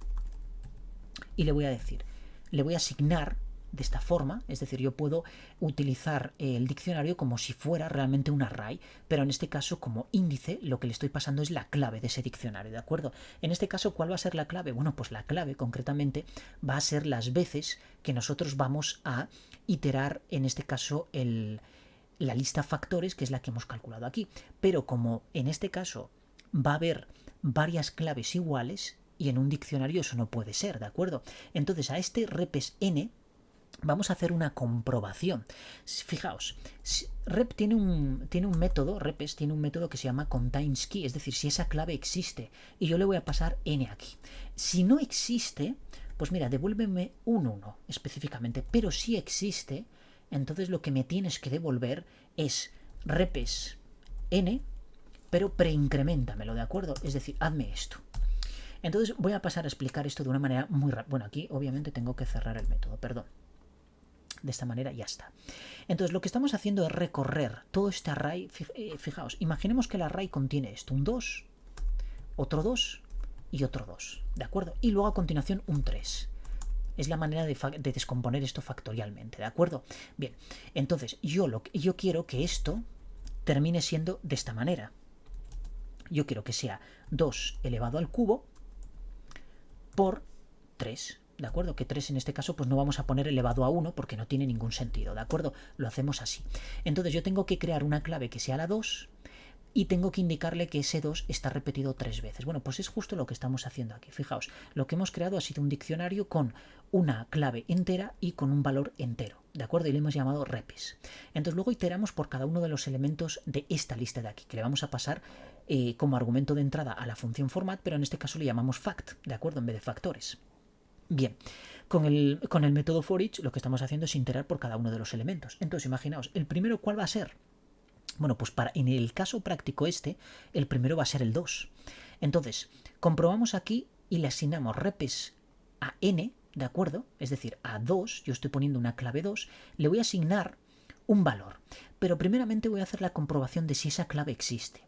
y le voy a decir, le voy a asignar de esta forma, es decir, yo puedo utilizar el diccionario como si fuera realmente un array, pero en este caso como índice lo que le estoy pasando es la clave de ese diccionario, ¿de acuerdo? En este caso, ¿cuál va a ser la clave? Bueno, pues la clave concretamente va a ser las veces que nosotros vamos a iterar, en este caso, la lista factores, que es la que hemos calculado aquí, pero como en este caso va a haber varias claves iguales, y en un diccionario eso no puede ser, ¿de acuerdo? Entonces a este repes n vamos a hacer una comprobación. Fijaos, rep tiene un método, repes tiene un método que se llama contains key, es decir, si esa clave existe, y yo le voy a pasar n aquí. Si no existe, pues mira, devuélveme un 1 específicamente, pero si existe, entonces lo que me tienes que devolver es repes n, pero preincreméntamelo, ¿de acuerdo? Es decir, hazme esto. Entonces voy a pasar a explicar esto de una manera muy rápida. Bueno, aquí obviamente tengo que cerrar el método, perdón. De esta manera ya está. Entonces lo que estamos haciendo es recorrer todo este array. Fijaos, imaginemos que el array contiene esto, un 2, otro 2 y otro 2, ¿de acuerdo? Y luego a continuación un 3. Es la manera de descomponer esto factorialmente, ¿de acuerdo? Bien, entonces yo quiero que esto termine siendo de esta manera. Yo quiero que sea 2 elevado al cubo por 3, ¿de acuerdo? Que 3 en este caso pues no vamos a poner elevado a 1 porque no tiene ningún sentido, ¿de acuerdo? Lo hacemos así. Entonces yo tengo que crear una clave que sea la 2 y tengo que indicarle que ese 2 está repetido 3 veces. Bueno, pues es justo lo que estamos haciendo aquí. Fijaos, lo que hemos creado ha sido un diccionario con una clave entera y con un valor entero, ¿de acuerdo? Y le hemos llamado repes. Entonces luego iteramos por cada uno de los elementos de esta lista de aquí, que le vamos a pasar como argumento de entrada a la función format, pero en este caso le llamamos fact, ¿de acuerdo? En vez de factores. Bien, con el método for each lo que estamos haciendo es iterar por cada uno de los elementos. Entonces imaginaos, ¿el primero cuál va a ser? Bueno, pues en el caso práctico el primero va a ser el 2. Entonces, comprobamos aquí y le asignamos repes a n, ¿de acuerdo? Es decir, a 2, yo estoy poniendo una clave 2, le voy a asignar un valor. Pero primeramente voy a hacer la comprobación de si esa clave existe.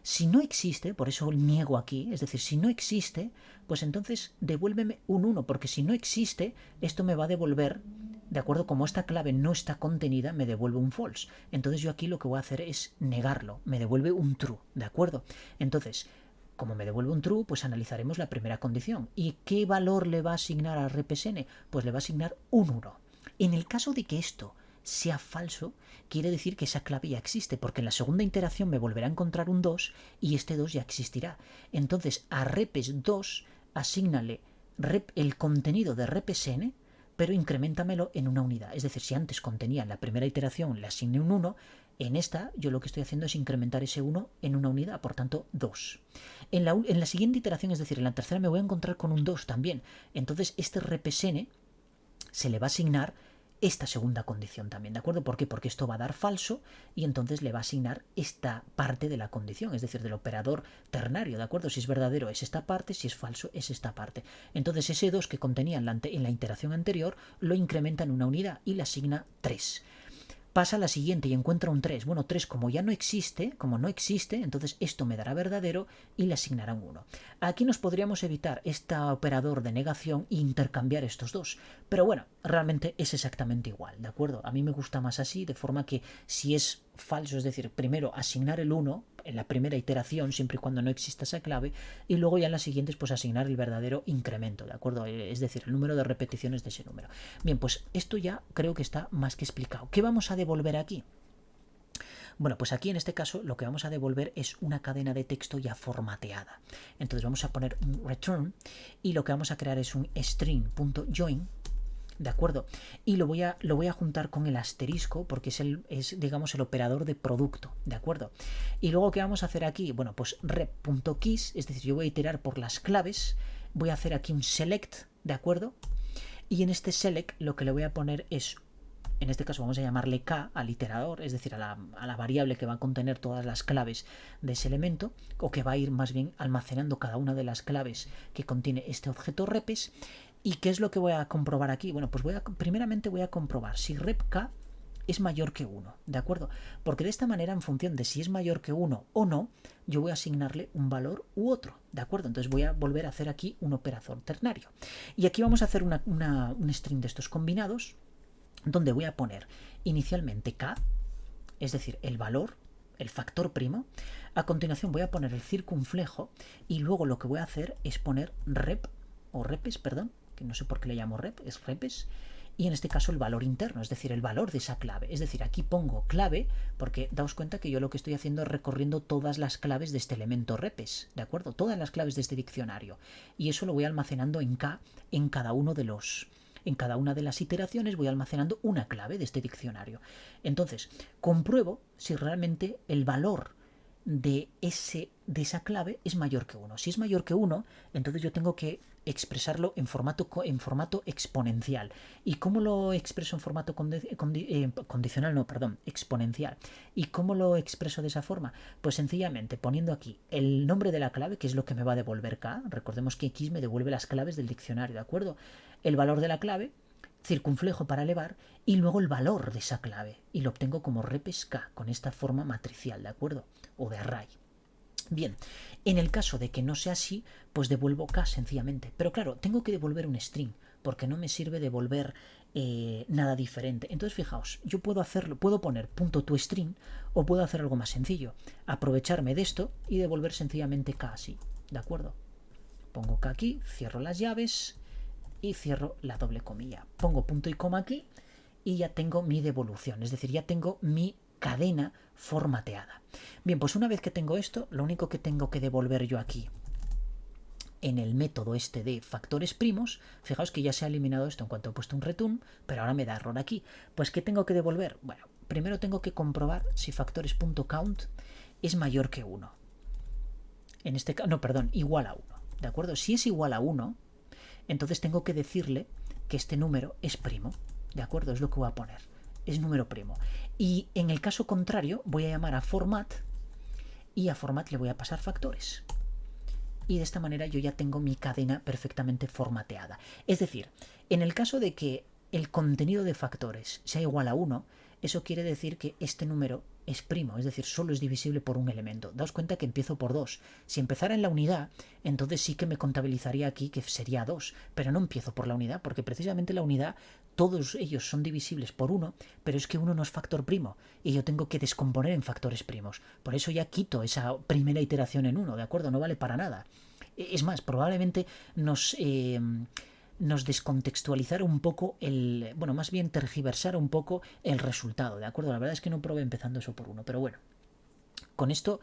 Si no existe, por eso niego aquí, es decir, si no existe, pues entonces devuélveme un 1, porque si no existe, esto me va a devolver, de acuerdo, como esta clave no está contenida, me devuelve un false. Entonces yo aquí lo que voy a hacer es negarlo, me devuelve un true, ¿de acuerdo? Entonces, como me devuelve un true, pues analizaremos la primera condición. ¿Y qué valor le va a asignar a repsn? Pues le va a asignar un 1. En el caso de que esto sea falso, quiere decir que esa clave ya existe, porque en la segunda iteración me volverá a encontrar un 2 y este 2 ya existirá. Entonces a repes 2 asígnale el contenido de repsn, pero increméntamelo en una unidad. Es decir, si antes contenía en la primera iteración le asigné un 1, en esta yo lo que estoy haciendo es incrementar ese 1 en una unidad, por tanto 2. En la siguiente iteración, es decir, en la tercera me voy a encontrar con un 2 también. Entonces este repsn se le va a asignar esta segunda condición también, ¿de acuerdo? ¿Por qué? Porque esto va a dar falso y entonces le va a asignar esta parte de la condición, es decir, del operador ternario, ¿de acuerdo? Si es verdadero es esta parte, si es falso es esta parte. Entonces ese 2 que contenía en la iteración anterior lo incrementa en una unidad y le asigna 3. Pasa a la siguiente y encuentra un 3. Bueno, 3 como ya no existe, entonces esto me dará verdadero y le asignará un 1. Aquí nos podríamos evitar este operador de negación e intercambiar estos dos. Pero bueno, realmente es exactamente igual, ¿de acuerdo? A mí me gusta más así, de forma que si es falso, es decir, primero asignar el 1 en la primera iteración, siempre y cuando no exista esa clave, y luego ya en las siguientes pues asignar el verdadero incremento, ¿de acuerdo? Es decir, el número de repeticiones de ese número. Bien, pues esto ya creo que está más que explicado. ¿Qué vamos a devolver aquí? Bueno, pues aquí en este caso lo que vamos a devolver es una cadena de texto ya formateada. Entonces vamos a poner un return y lo que vamos a crear es un string.join, ¿de acuerdo? Y lo voy a juntar con el asterisco porque es digamos el operador de producto, ¿de acuerdo? Y luego ¿qué vamos a hacer aquí? Bueno, pues rep.keys, es decir, yo voy a iterar por las claves, voy a hacer aquí un select, ¿de acuerdo? Y en este select lo que le voy a poner es, en este caso vamos a llamarle k al iterador, es decir, a la variable que va a contener todas las claves de ese elemento, o que va a ir más bien almacenando cada una de las claves que contiene este objeto repes. ¿Y qué es lo que voy a comprobar aquí? Bueno, pues primeramente voy a comprobar si repk es mayor que 1, ¿de acuerdo? Porque de esta manera, en función de si es mayor que 1 o no, yo voy a asignarle un valor u otro, ¿de acuerdo? Entonces voy a volver a hacer aquí un operador ternario. Y aquí vamos a hacer un string de estos combinados, donde voy a poner inicialmente k, es decir, el valor, el factor primo. A continuación voy a poner el circunflejo y luego lo que voy a hacer es poner rep, o repes, perdón, que no sé por qué le llamo rep, es repes, y en este caso el valor interno, es decir, el valor de esa clave. Es decir, aquí pongo clave porque daos cuenta que yo lo que estoy haciendo es recorriendo todas las claves de este elemento repes, ¿de acuerdo? Todas las claves de este diccionario. Y eso lo voy almacenando en K en cada uno de los... En cada una de las iteraciones voy almacenando una clave de este diccionario. Entonces, compruebo si realmente el valor de esa clave es mayor que 1. Si es mayor que 1, entonces yo tengo que expresarlo en formato exponencial. ¿Y cómo lo expreso en formato condicional? No, perdón, exponencial. ¿Y cómo lo expreso de esa forma? Pues sencillamente poniendo aquí el nombre de la clave, que es lo que me va a devolver K. Recordemos que X me devuelve las claves del diccionario, ¿de acuerdo? El valor de la clave, circunflejo para elevar, y luego el valor de esa clave. Y lo obtengo como repes K, con esta forma matricial, ¿de acuerdo? O de array. Bien, en el caso de que no sea así, pues devuelvo K sencillamente. Pero claro, tengo que devolver un string, porque no me sirve devolver nada diferente. Entonces, fijaos, yo puedo hacerlo, puedo poner .toString o puedo hacer algo más sencillo. Aprovecharme de esto y devolver sencillamente K así, ¿de acuerdo? Pongo K aquí, cierro las llaves y cierro la doble comilla. Pongo punto y coma aquí y ya tengo mi devolución, es decir, ya tengo mi cadena formateada. Bien, pues una vez que tengo esto, lo único que tengo que devolver yo aquí en el método este de factores primos, fijaos que ya se ha eliminado esto en cuanto he puesto un return, pero ahora me da error aquí. Pues ¿qué tengo que devolver? Bueno, primero tengo que comprobar si factores.count es mayor que 1. En este caso, no, perdón, igual a 1. ¿De acuerdo? Si es igual a 1, entonces tengo que decirle que este número es primo. ¿De acuerdo? Es lo que voy a poner. Es número primo. Y en el caso contrario, voy a llamar a format y a format le voy a pasar factores. Y de esta manera yo ya tengo mi cadena perfectamente formateada. Es decir, en el caso de que el contenido de factores sea igual a 1, eso quiere decir que este número es primo, es decir, solo es divisible por un elemento. Daos cuenta que empiezo por 2. Si empezara en la unidad, entonces sí que me contabilizaría aquí que sería 2, pero no empiezo por la unidad, porque precisamente la unidad, todos ellos son divisibles por 1, pero es que 1 no es factor primo, y yo tengo que descomponer en factores primos. Por eso ya quito esa primera iteración en 1, ¿de acuerdo? No vale para nada. Es más, probablemente nos descontextualizara un poco bueno, más bien tergiversara un poco el resultado, ¿de acuerdo? La verdad es que no probé empezando eso por 1, pero bueno, con esto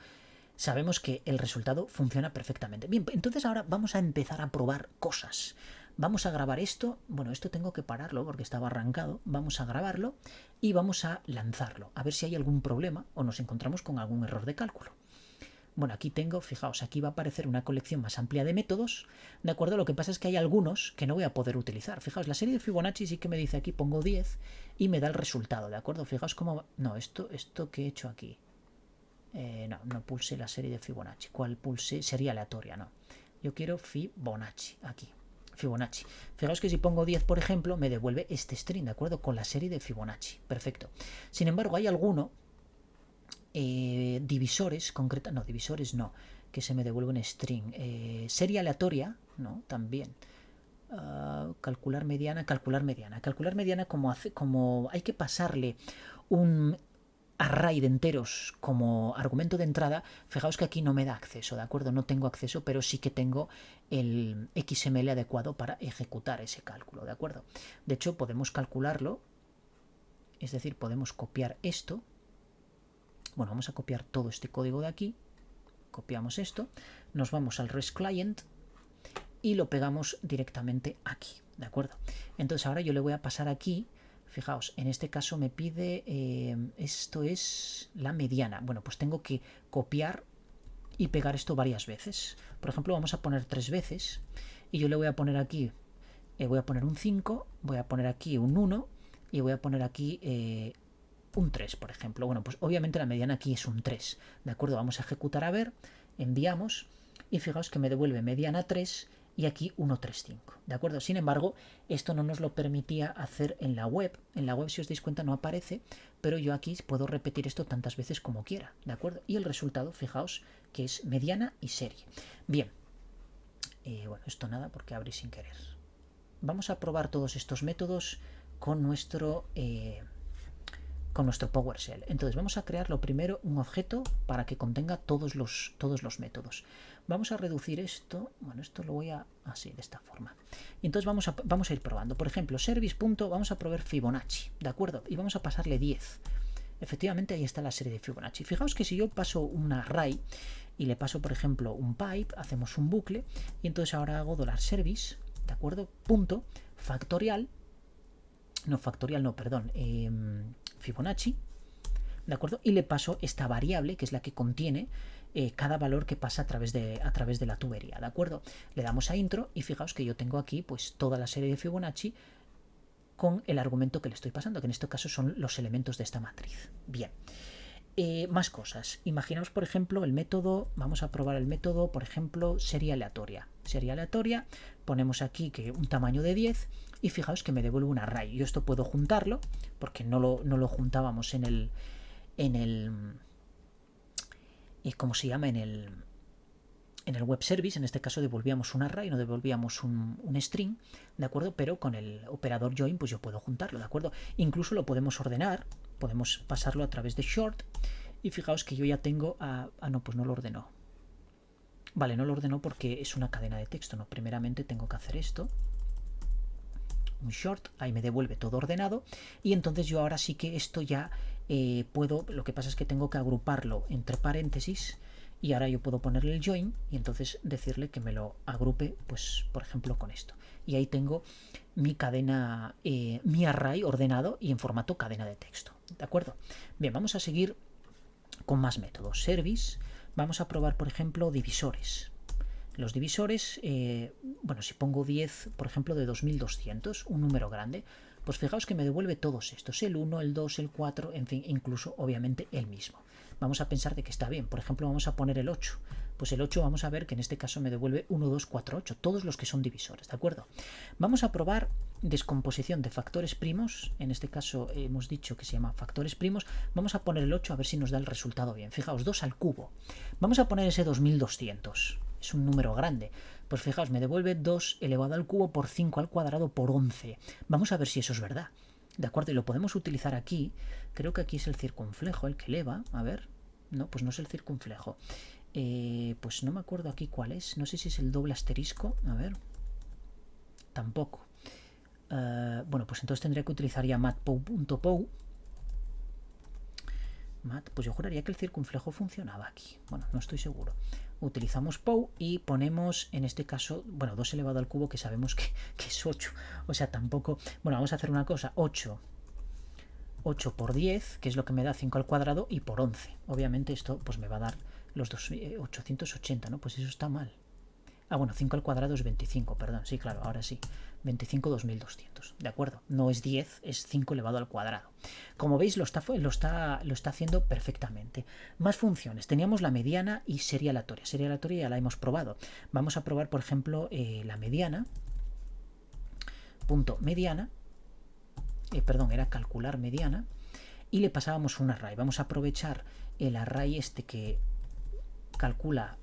sabemos que el resultado funciona perfectamente. Bien, entonces ahora vamos a empezar a probar cosas. Vamos a grabar esto, bueno, esto tengo que pararlo porque estaba arrancado, vamos a grabarlo y vamos a lanzarlo, a ver si hay algún problema o nos encontramos con algún error de cálculo. Bueno, aquí tengo, fijaos, aquí va a aparecer una colección más amplia de métodos, ¿de acuerdo? Lo que pasa es que hay algunos que no voy a poder utilizar. Fijaos, la serie de Fibonacci sí que me dice aquí, pongo 10 y me da el resultado, ¿de acuerdo? Fijaos cómo... No, esto que he hecho aquí. No pulse la serie de Fibonacci. ¿Cuál pulse? Sería aleatoria, no. Yo quiero Fibonacci, aquí. Fibonacci. Fijaos que si pongo 10, por ejemplo, me devuelve este string, ¿de acuerdo? Con la serie de Fibonacci. Perfecto. Sin embargo, hay alguno... divisores divisores no, que se me devuelve un string. Serie aleatoria, no, también. Calcular mediana, como hay que pasarle un array de enteros como argumento de entrada, fijaos que aquí no me da acceso, ¿de acuerdo? No tengo acceso, pero sí que tengo el XML adecuado para ejecutar ese cálculo, ¿de acuerdo? De hecho, podemos calcularlo, es decir, podemos copiar esto. Bueno, vamos a copiar todo este código de aquí. Copiamos esto, nos vamos al REST Client y lo pegamos directamente aquí, ¿de acuerdo? Entonces ahora yo le voy a pasar aquí, fijaos, en este caso me pide, esto es la mediana. Bueno, pues tengo que copiar y pegar esto varias veces. Por ejemplo, vamos a poner 3 veces y yo le voy a poner aquí, voy a poner un 5, voy a poner aquí un 1 y voy a poner aquí... un 3, por ejemplo. Bueno, pues obviamente la mediana aquí es un 3, ¿de acuerdo? Vamos a ejecutar a ver, enviamos y fijaos que me devuelve mediana 3 y aquí 135, ¿de acuerdo? Sin embargo, esto no nos lo permitía hacer en la web. En la web, si os dais cuenta, no aparece, pero yo aquí puedo repetir esto tantas veces como quiera, ¿de acuerdo? Y el resultado, fijaos, que es mediana y serie. Bien, bueno, esto nada porque abrí sin querer. Vamos a probar todos estos métodos con nuestro PowerShell. Entonces vamos a crear lo primero un objeto para que contenga todos los métodos. Vamos a reducir esto, bueno, esto lo voy a así, de esta forma. Y entonces vamos a ir probando. Por ejemplo, service. Vamos a probar Fibonacci, ¿de acuerdo? Y vamos a pasarle 10. Efectivamente ahí está la serie de Fibonacci. Fijaos que si yo paso un array y le paso, por ejemplo, un pipe, hacemos un bucle, y entonces ahora hago $service, ¿de acuerdo? Punto factorial, Fibonacci, ¿de acuerdo? Y le paso esta variable, que es la que contiene cada valor que pasa a través de la tubería, ¿de acuerdo? Le damos a intro y fijaos que yo tengo aquí pues toda la serie de Fibonacci con el argumento que le estoy pasando, que en este caso son los elementos de esta matriz. Bien. Más cosas. Imaginaos, por ejemplo, el método, vamos a probar el método, por ejemplo, serie aleatoria. Serie aleatoria, ponemos aquí que un tamaño de 10 y fijaos que me devuelve un array. Yo esto puedo juntarlo, porque no lo juntábamos en el ¿cómo se llama? En el web service. En este caso devolvíamos un array, no devolvíamos un string, ¿de acuerdo? Pero con el operador join pues yo puedo juntarlo, ¿de acuerdo? Incluso lo podemos ordenar, podemos pasarlo a través de short y fijaos que yo ya tengo no, pues no lo ordenó. Vale, no lo ordenó porque es una cadena de texto, ¿no? Primeramente tengo que hacer esto, un short, ahí me devuelve todo ordenado y entonces yo ahora sí que esto ya puedo, lo que pasa es que tengo que agruparlo entre paréntesis. Y ahora yo puedo ponerle el join y entonces decirle que me lo agrupe, pues por ejemplo con esto. Y ahí tengo mi cadena, mi array ordenado y en formato cadena de texto. ¿De acuerdo? Bien, vamos a seguir con más métodos. Service, vamos a probar por ejemplo divisores. Los divisores, bueno, si pongo 10, por ejemplo, de 2200, un número grande, pues fijaos que me devuelve todos estos, el 1, el 2, el 4, en fin, incluso obviamente el mismo. Vamos a pensar de que está bien. Por ejemplo, vamos a poner el 8. Pues el 8 vamos a ver que en este caso me devuelve 1, 2, 4, 8. Todos los que son divisores, ¿de acuerdo? Vamos a probar descomposición de factores primos. En este caso hemos dicho que se llama factores primos. Vamos a poner el 8 a ver si nos da el resultado bien. Fijaos, 2 al cubo. Vamos a poner ese 2200. Es un número grande. Pues fijaos, me devuelve 2 elevado al cubo por 5 al cuadrado por 11. Vamos a ver si eso es verdad. ¿De acuerdo? Y lo podemos utilizar aquí. Creo que aquí es el circunflejo el que eleva. A ver. No, pues no es el circunflejo. Pues no me acuerdo aquí cuál es. No sé si es el doble asterisco. A ver. Tampoco. Bueno, pues entonces tendría que utilizar ya matpow.pow. Pues yo juraría que el circunflejo funcionaba aquí. Bueno, no estoy seguro. Utilizamos pow y ponemos, en este caso, bueno, 2 elevado al cubo, que sabemos que es 8. O sea, tampoco... Bueno, vamos a hacer una cosa. 8 por 10, que es lo que me da 5 al cuadrado, y por 11. Obviamente esto pues me va a dar los 880, ¿no? Pues eso está mal. Ah, bueno, 5 al cuadrado es 25, perdón. Sí, claro, ahora sí. 25, 2200. ¿De acuerdo? No es 10, es 5 elevado al cuadrado. Como veis, lo está haciendo perfectamente. Más funciones. Teníamos la mediana y serie aleatoria. Serie aleatoria ya la hemos probado. Vamos a probar, por ejemplo, la mediana. Punto mediana. Perdón, era calcular mediana. Y le pasábamos un array. Vamos a aprovechar el array este que calcula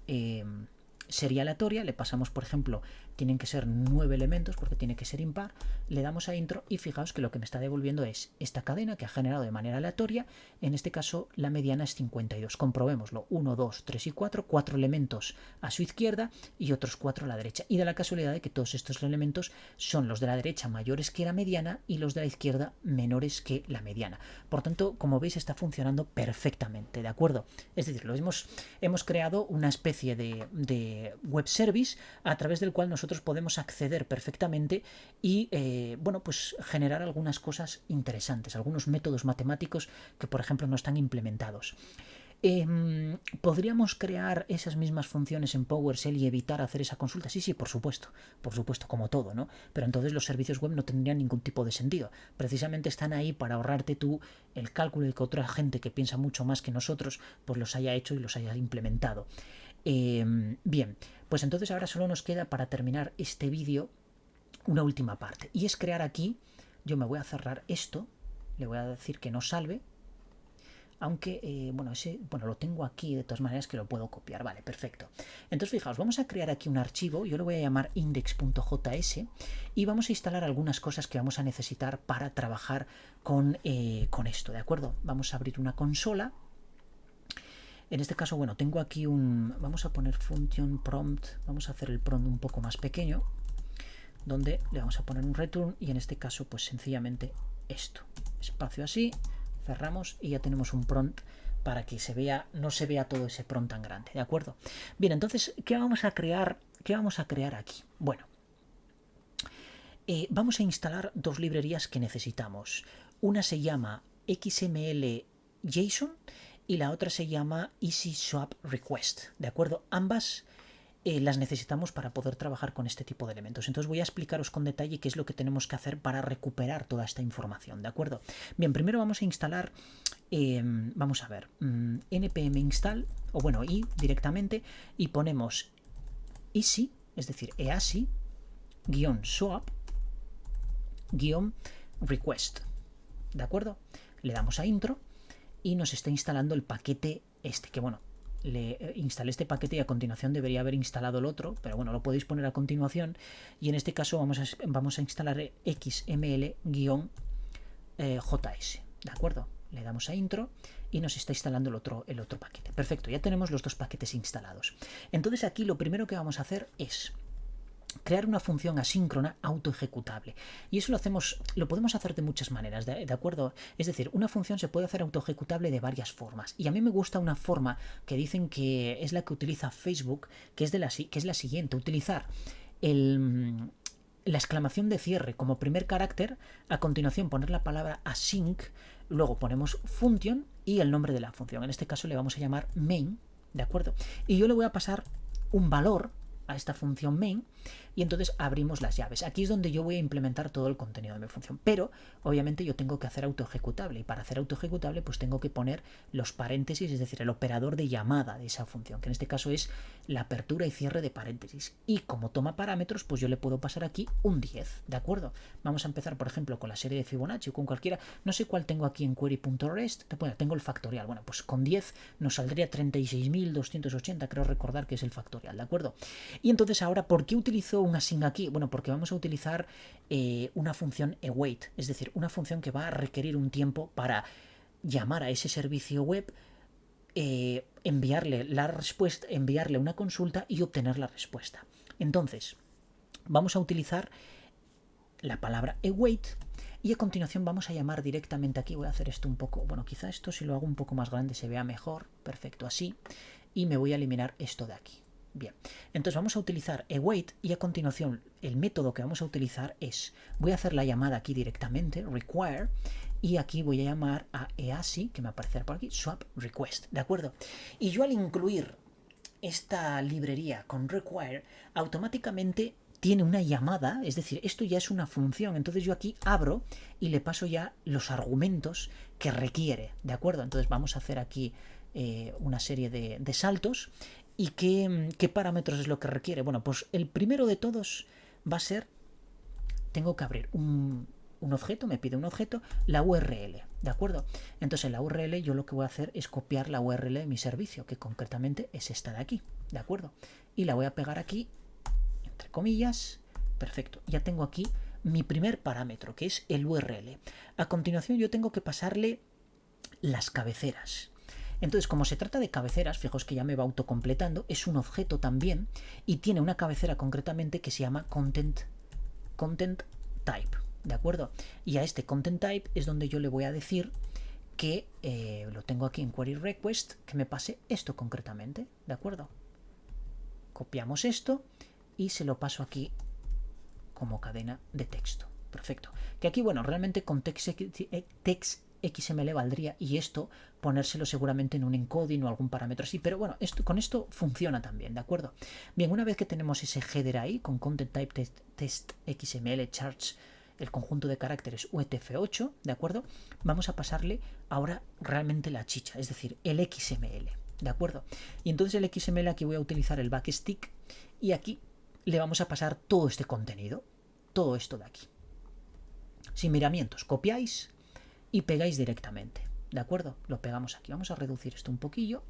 serie aleatoria, le pasamos, por ejemplo, tienen que ser 9 elementos porque tiene que ser impar, le damos a intro y fijaos que lo que me está devolviendo es esta cadena que ha generado de manera aleatoria. En este caso la mediana es 52. Comprobémoslo: 1, 2, 3 y 4, 4 elementos a su izquierda y otros 4 a la derecha, y da la casualidad de que todos estos elementos son los de la derecha mayores que la mediana y los de la izquierda menores que la mediana. Por tanto, como veis, está funcionando perfectamente, ¿de acuerdo? Es decir, hemos creado una especie de web service a través del cual nosotros podemos acceder perfectamente y bueno, pues generar algunas cosas interesantes, algunos métodos matemáticos que por ejemplo no están implementados. ¿Podríamos crear esas mismas funciones en PowerShell y evitar hacer esa consulta? Sí, por supuesto, como todo, ¿no? Pero entonces los servicios web no tendrían ningún tipo de sentido. Precisamente están ahí para ahorrarte tú el cálculo y que otra gente que piensa mucho más que nosotros pues los haya hecho y los haya implementado. Bien, pues entonces ahora solo nos queda para terminar este vídeo una última parte, y es crear aquí, yo me voy a cerrar esto, le voy a decir que no salve, aunque, bueno, lo tengo aquí de todas maneras que lo puedo copiar, vale, perfecto. Entonces fijaos, vamos a crear aquí un archivo, yo lo voy a llamar index.js y vamos a instalar algunas cosas que vamos a necesitar para trabajar con esto, ¿de acuerdo? Vamos a abrir una consola. En este caso, bueno, tengo aquí vamos a poner function prompt, vamos a hacer el prompt un poco más pequeño, donde le vamos a poner un return y en este caso, pues sencillamente esto, espacio así, cerramos y ya tenemos un prompt para que no se vea todo ese prompt tan grande, ¿de acuerdo? Bien, entonces, ¿qué vamos a crear? ¿Qué vamos a crear aquí? Bueno, vamos a instalar dos librerías que necesitamos. Una se llama XML JSON y la otra se llama Easy Swap Request, ¿de acuerdo? Ambas las necesitamos para poder trabajar con este tipo de elementos. Entonces voy a explicaros con detalle qué es lo que tenemos que hacer para recuperar toda esta información, ¿de acuerdo? Bien, primero vamos a instalar, vamos a ver, npm install, o bueno, y directamente, y ponemos easy, es decir, easy, -swap, -request, ¿de acuerdo? Le damos a intro y nos está instalando el paquete este, que bueno, le instalé este paquete y a continuación debería haber instalado el otro, pero bueno, lo podéis poner a continuación y en este caso vamos a instalar XML-JS, ¿de acuerdo? Le damos a intro y nos está instalando el otro paquete. Perfecto, ya tenemos los dos paquetes instalados. Entonces aquí lo primero que vamos a hacer es crear una función asíncrona autoejecutable. Y eso lo podemos hacer de muchas maneras, ¿de acuerdo? Es decir, una función se puede hacer autoejecutable de varias formas. Y a mí me gusta una forma que dicen que es la que utiliza Facebook, que es la siguiente: utilizar la exclamación de cierre como primer carácter, a continuación poner la palabra async, luego ponemos function y el nombre de la función. En este caso le vamos a llamar main, ¿de acuerdo? Y yo le voy a pasar un valor a esta función main y entonces abrimos las llaves. Aquí es donde yo voy a implementar todo el contenido de mi función, pero obviamente yo tengo que hacer autoejecutable y para hacer autoejecutable pues tengo que poner los paréntesis, es decir, el operador de llamada de esa función, que en este caso es la apertura y cierre de paréntesis, y como toma parámetros pues yo le puedo pasar aquí un 10, ¿de acuerdo? Vamos a empezar por ejemplo con la serie de Fibonacci o con cualquiera, no sé cuál tengo aquí en query.rest, bueno, tengo el factorial, bueno, pues con 10 nos saldría 36.280, creo recordar que es el factorial, ¿de acuerdo? Y entonces ahora, ¿por qué utilizo un async aquí? Bueno, porque vamos a utilizar una función await, es decir, una función que va a requerir un tiempo para llamar a ese servicio web, enviarle la respuesta, enviarle una consulta y obtener la respuesta. Entonces, vamos a utilizar la palabra await y a continuación vamos a llamar directamente aquí. Voy a hacer esto un poco, bueno, quizá esto si lo hago un poco más grande se vea mejor, perfecto, así, y me voy a eliminar esto de aquí. Bien, entonces vamos a utilizar await y a continuación el método que vamos a utilizar es, voy a hacer la llamada aquí directamente, require, y aquí voy a llamar a easy, que me aparecerá por aquí, swap request, ¿de acuerdo? Y yo al incluir esta librería con require, automáticamente tiene una llamada, es decir, esto ya es una función, entonces yo aquí abro y le paso ya los argumentos que requiere, ¿de acuerdo? Entonces vamos a hacer aquí una serie de saltos. ¿Y qué parámetros es lo que requiere? Bueno, pues el primero de todos va a ser, tengo que abrir un objeto, me pide un objeto, la URL, ¿de acuerdo? Entonces en la URL yo lo que voy a hacer es copiar la URL de mi servicio, que concretamente es esta de aquí, ¿de acuerdo? Y la voy a pegar aquí, entre comillas, perfecto, ya tengo aquí mi primer parámetro, que es el URL. A continuación yo tengo que pasarle las cabeceras. Entonces, como se trata de cabeceras, fijaos que ya me va autocompletando, es un objeto también y tiene una cabecera concretamente que se llama content type, ¿de acuerdo? Y a este content type es donde yo le voy a decir que, lo tengo aquí en query request, que me pase esto concretamente, ¿de acuerdo? Copiamos esto y se lo paso aquí como cadena de texto. Perfecto. Que aquí, bueno, realmente con text XML valdría, y esto ponérselo seguramente en un encoding o algún parámetro así, pero bueno, con esto funciona también, ¿de acuerdo? Bien, una vez que tenemos ese header ahí con content type test XML charts, el conjunto de caracteres UTF-8, ¿de acuerdo? Vamos a pasarle ahora realmente la chicha, es decir, el XML. ¿de acuerdo? Y entonces el XML aquí voy a utilizar el backstick y aquí le vamos a pasar todo este contenido, todo esto de aquí. Sin miramientos, copiáis y pegáis directamente, ¿de acuerdo? Lo pegamos aquí, vamos a reducir esto un poquillo,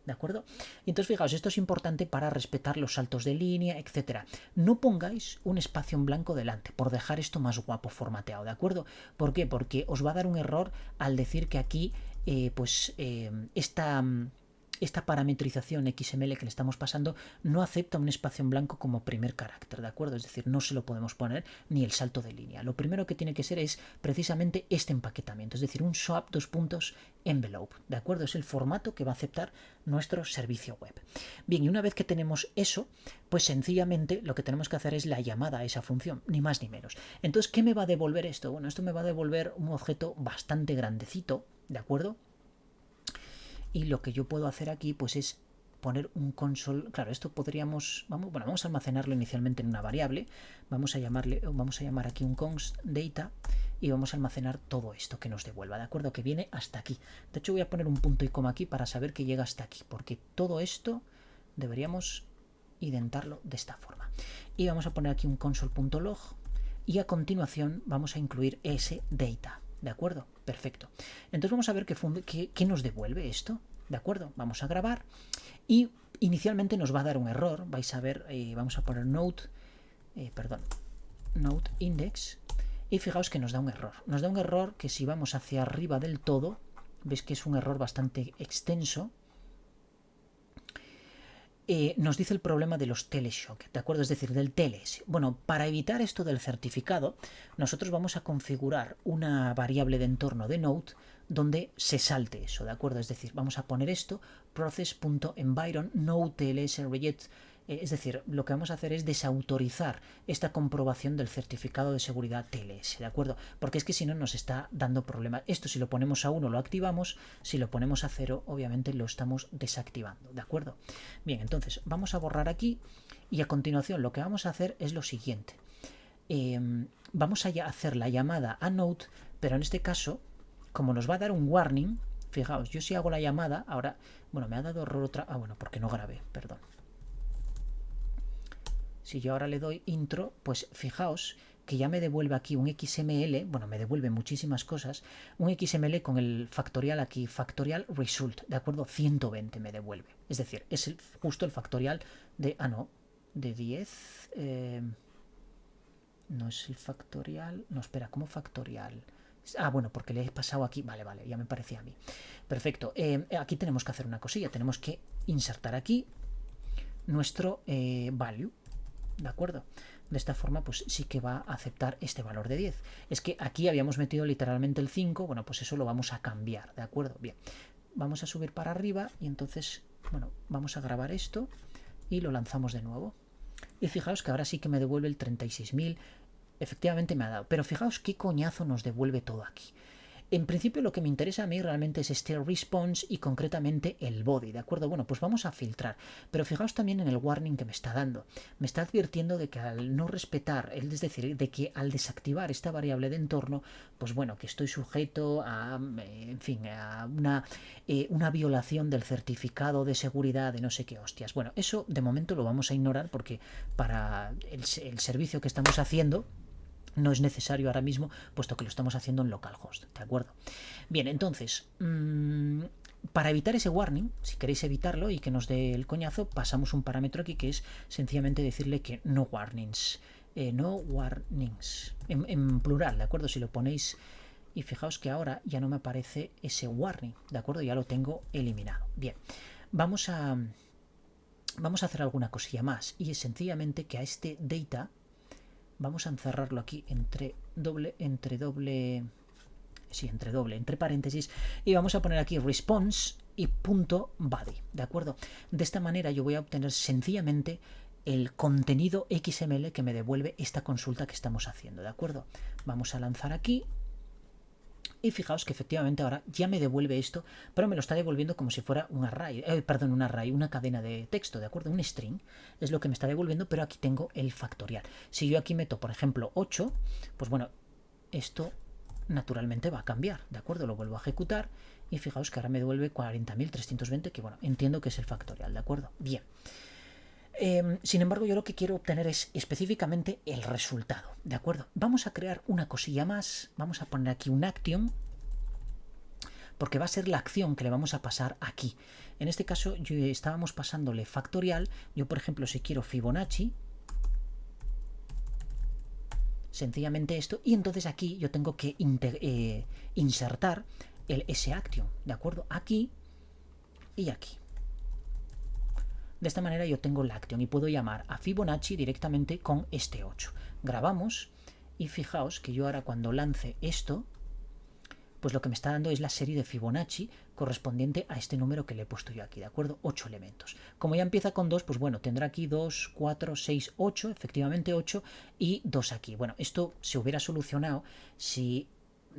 ¿de acuerdo? Y entonces fijaos, esto es importante para respetar los saltos de línea, etcétera. No pongáis un espacio en blanco delante por dejar esto más guapo formateado, ¿de acuerdo? ¿Por qué? Porque os va a dar un error al decir que aquí esta parametrización XML que le estamos pasando no acepta un espacio en blanco como primer carácter, ¿de acuerdo? Es decir, no se lo podemos poner ni el salto de línea. Lo primero que tiene que ser es precisamente este empaquetamiento, es decir, un swap envelope, ¿de acuerdo? Es el formato que va a aceptar nuestro servicio web. Bien, y una vez que tenemos eso, pues sencillamente lo que tenemos que hacer es la llamada a esa función, ni más ni menos. Entonces, ¿qué me va a devolver esto? Bueno, esto me va a devolver un objeto bastante grandecito, ¿de acuerdo? Y lo que yo puedo hacer aquí pues es poner un console. Claro, esto podríamos, vamos a almacenarlo inicialmente en una variable, vamos a llamar aquí un const data y vamos a almacenar todo esto que nos devuelva, ¿de acuerdo? Que viene hasta aquí. De hecho voy a poner un punto y coma aquí para saber que llega hasta aquí, porque todo esto deberíamos identarlo de esta forma. Y vamos a poner aquí un console.log y a continuación vamos a incluir ese data. ¿De acuerdo? Perfecto. Entonces vamos a ver qué nos devuelve esto. ¿De acuerdo? Vamos a grabar y inicialmente nos va a dar un error. Vais a ver, vamos a poner node index y fijaos que nos da un error. Nos da un error que si vamos hacia arriba del todo, veis que es un error bastante extenso. Nos dice el problema de los teleshock, ¿de acuerdo? Es decir, del TLS. Bueno, para evitar esto del certificado, nosotros vamos a configurar una variable de entorno de Node donde se salte eso, ¿de acuerdo? Es decir, vamos a poner esto, process.environ node TLS reject. Es decir, lo que vamos a hacer es desautorizar esta comprobación del certificado de seguridad TLS, ¿de acuerdo? Porque es que si no nos está dando problemas. Esto si lo ponemos a 1 lo activamos, si lo ponemos a 0 obviamente lo estamos desactivando, ¿de acuerdo? Bien, entonces vamos a borrar aquí y a continuación lo que vamos a hacer es lo siguiente. Vamos a hacer la llamada a Node, pero en este caso, como nos va a dar un warning, fijaos, yo si hago la llamada, ahora, bueno, me ha dado error otra, bueno, porque no grabé, perdón. Si yo ahora le doy intro, pues fijaos que ya me devuelve aquí un XML, bueno, me devuelve muchísimas cosas, un XML con el factorial aquí, factorial result, ¿de acuerdo? 120 me devuelve. Es decir, es justo el factorial de, de 10, no es el factorial, no, espera, ¿cómo factorial? Bueno, porque le he pasado aquí, vale, ya me parecía a mí. Perfecto, aquí tenemos que hacer una cosilla, tenemos que insertar aquí nuestro value. ¿De acuerdo? De esta forma pues sí que va a aceptar este valor de 10. Es que aquí habíamos metido literalmente el 5, bueno, pues eso lo vamos a cambiar, ¿de acuerdo? Bien, vamos a subir para arriba y entonces, bueno, vamos a grabar esto y lo lanzamos de nuevo. Y fijaos que ahora sí que me devuelve el 36.000, efectivamente me ha dado, pero fijaos qué coñazo nos devuelve todo aquí. En principio lo que me interesa a mí realmente es este response y concretamente el body, ¿de acuerdo? Bueno, pues vamos a filtrar, pero fijaos también en el warning que me está dando. Me está advirtiendo de que al no respetar, es decir, de que al desactivar esta variable de entorno, pues bueno, que estoy sujeto a, en fin, a una violación del certificado de seguridad de no sé qué hostias. Bueno, eso de momento lo vamos a ignorar porque para el servicio que estamos haciendo no es necesario ahora mismo, puesto que lo estamos haciendo en localhost, ¿de acuerdo? Bien, entonces, para evitar ese warning, si queréis evitarlo y que nos dé el coñazo, pasamos un parámetro aquí que es sencillamente decirle que no warnings, en plural, ¿de acuerdo? Si lo ponéis, y fijaos que ahora ya no me aparece ese warning, ¿de acuerdo? Ya lo tengo eliminado. Bien, vamos a hacer alguna cosilla más, y es sencillamente que a este data vamos a encerrarlo aquí entre paréntesis y vamos a poner aquí response y punto body, ¿de acuerdo? De esta manera yo voy a obtener sencillamente el contenido XML que me devuelve esta consulta que estamos haciendo, ¿de acuerdo? Vamos a lanzar aquí y fijaos que efectivamente ahora ya me devuelve esto, pero me lo está devolviendo como si fuera un array, una cadena de texto, ¿de acuerdo? Un string es lo que me está devolviendo, pero aquí tengo el factorial. Si yo aquí meto, por ejemplo, 8, pues bueno, esto naturalmente va a cambiar, ¿de acuerdo? Lo vuelvo a ejecutar y fijaos que ahora me devuelve 40.320, que bueno, entiendo que es el factorial, ¿de acuerdo? Bien. Sin embargo, yo lo que quiero obtener es específicamente el resultado, ¿de acuerdo? Vamos a crear una cosilla más, vamos a poner aquí un action, porque va a ser la acción que le vamos a pasar aquí. En este caso, estábamos pasándole factorial. Yo, por ejemplo, si quiero Fibonacci, sencillamente esto, y entonces aquí yo tengo que insertar ese action, ¿de acuerdo? Aquí y aquí. De esta manera yo tengo el action y puedo llamar a Fibonacci directamente con este 8. Grabamos y fijaos que yo ahora cuando lance esto, pues lo que me está dando es la serie de Fibonacci correspondiente a este número que le he puesto yo aquí, ¿de acuerdo? 8 elementos. Como ya empieza con 2, pues bueno, tendrá aquí 2, 4, 6, 8, efectivamente 8 y 2 aquí. Bueno, esto se hubiera solucionado si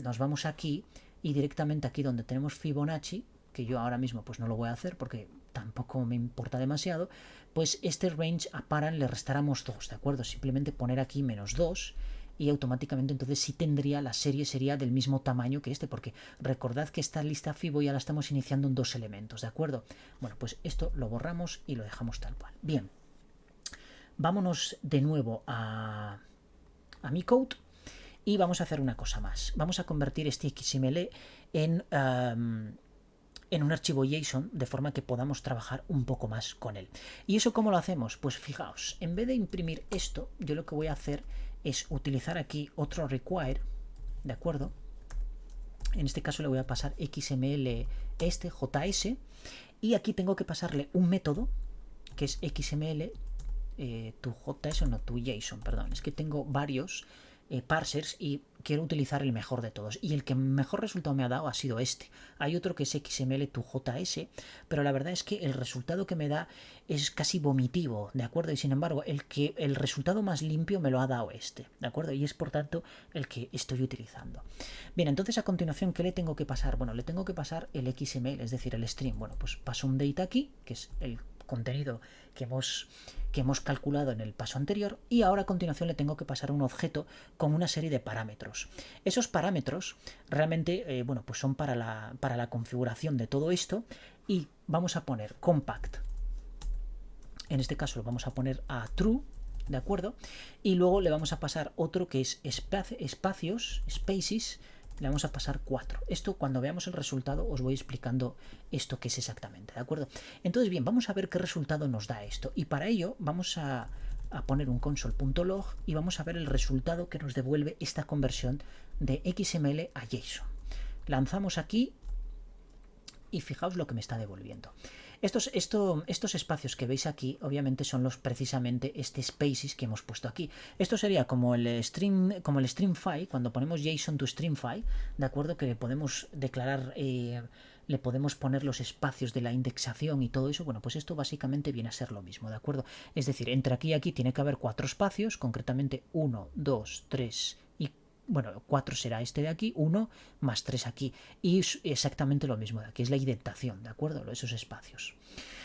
nos vamos aquí y directamente aquí donde tenemos Fibonacci, que yo ahora mismo pues no lo voy a hacer porque tampoco me importa demasiado, pues este range a Paran le restáramos 2, ¿de acuerdo? Simplemente poner aquí menos 2 y automáticamente entonces sí tendría, la serie sería del mismo tamaño que este, porque recordad que esta lista Fibo ya la estamos iniciando en 2 elementos, ¿de acuerdo? Bueno, pues esto lo borramos y lo dejamos tal cual. Bien, vámonos de nuevo a mi code y vamos a hacer una cosa más. Vamos a convertir este XML en un archivo JSON de forma que podamos trabajar un poco más con él. ¿Y eso cómo lo hacemos? Pues fijaos, en vez de imprimir esto, yo lo que voy a hacer es utilizar aquí otro require, ¿de acuerdo? En este caso le voy a pasar XML JS, y aquí tengo que pasarle un método que es XML to JS, o no, to JSON, perdón, es que tengo varios parsers y quiero utilizar el mejor de todos, y el que mejor resultado me ha dado ha sido este. Hay otro que es XML to JS, pero la verdad es que el resultado que me da es casi vomitivo, ¿de acuerdo? Y sin embargo el resultado más limpio me lo ha dado este, ¿de acuerdo? Y es por tanto el que estoy utilizando. Bien, entonces a continuación, ¿qué le tengo que pasar? Bueno, le tengo que pasar el XML, es decir, el string. Bueno, pues paso un data aquí, que es el contenido que hemos calculado en el paso anterior, y ahora a continuación le tengo que pasar un objeto con una serie de parámetros. Esos parámetros realmente bueno, pues son para la configuración de todo esto, y vamos a poner compact, en este caso lo vamos a poner a true, ¿de acuerdo? Y luego le vamos a pasar otro que es espacios, spaces, le vamos a pasar 4. Esto cuando veamos el resultado os voy explicando esto que es exactamente, ¿de acuerdo? Entonces bien, vamos a ver qué resultado nos da esto, y para ello vamos a poner un console.log y vamos a ver el resultado que nos devuelve esta conversión de XML a JSON. Lanzamos aquí y fijaos lo que me está devolviendo. Estos espacios que veis aquí obviamente son precisamente spaces que hemos puesto aquí. Esto sería como el stringify, cuando ponemos JSON to stringify, ¿de acuerdo? Que le podemos declarar, le podemos poner los espacios de la indexación y todo eso. Bueno, pues esto básicamente viene a ser lo mismo, ¿de acuerdo? Es decir, entre aquí y aquí tiene que haber 4 espacios, concretamente 1, 2, 3 y bueno, 4 será este de aquí, 1 más 3 aquí, y exactamente lo mismo de aquí, es la indentación, ¿de acuerdo? Esos espacios.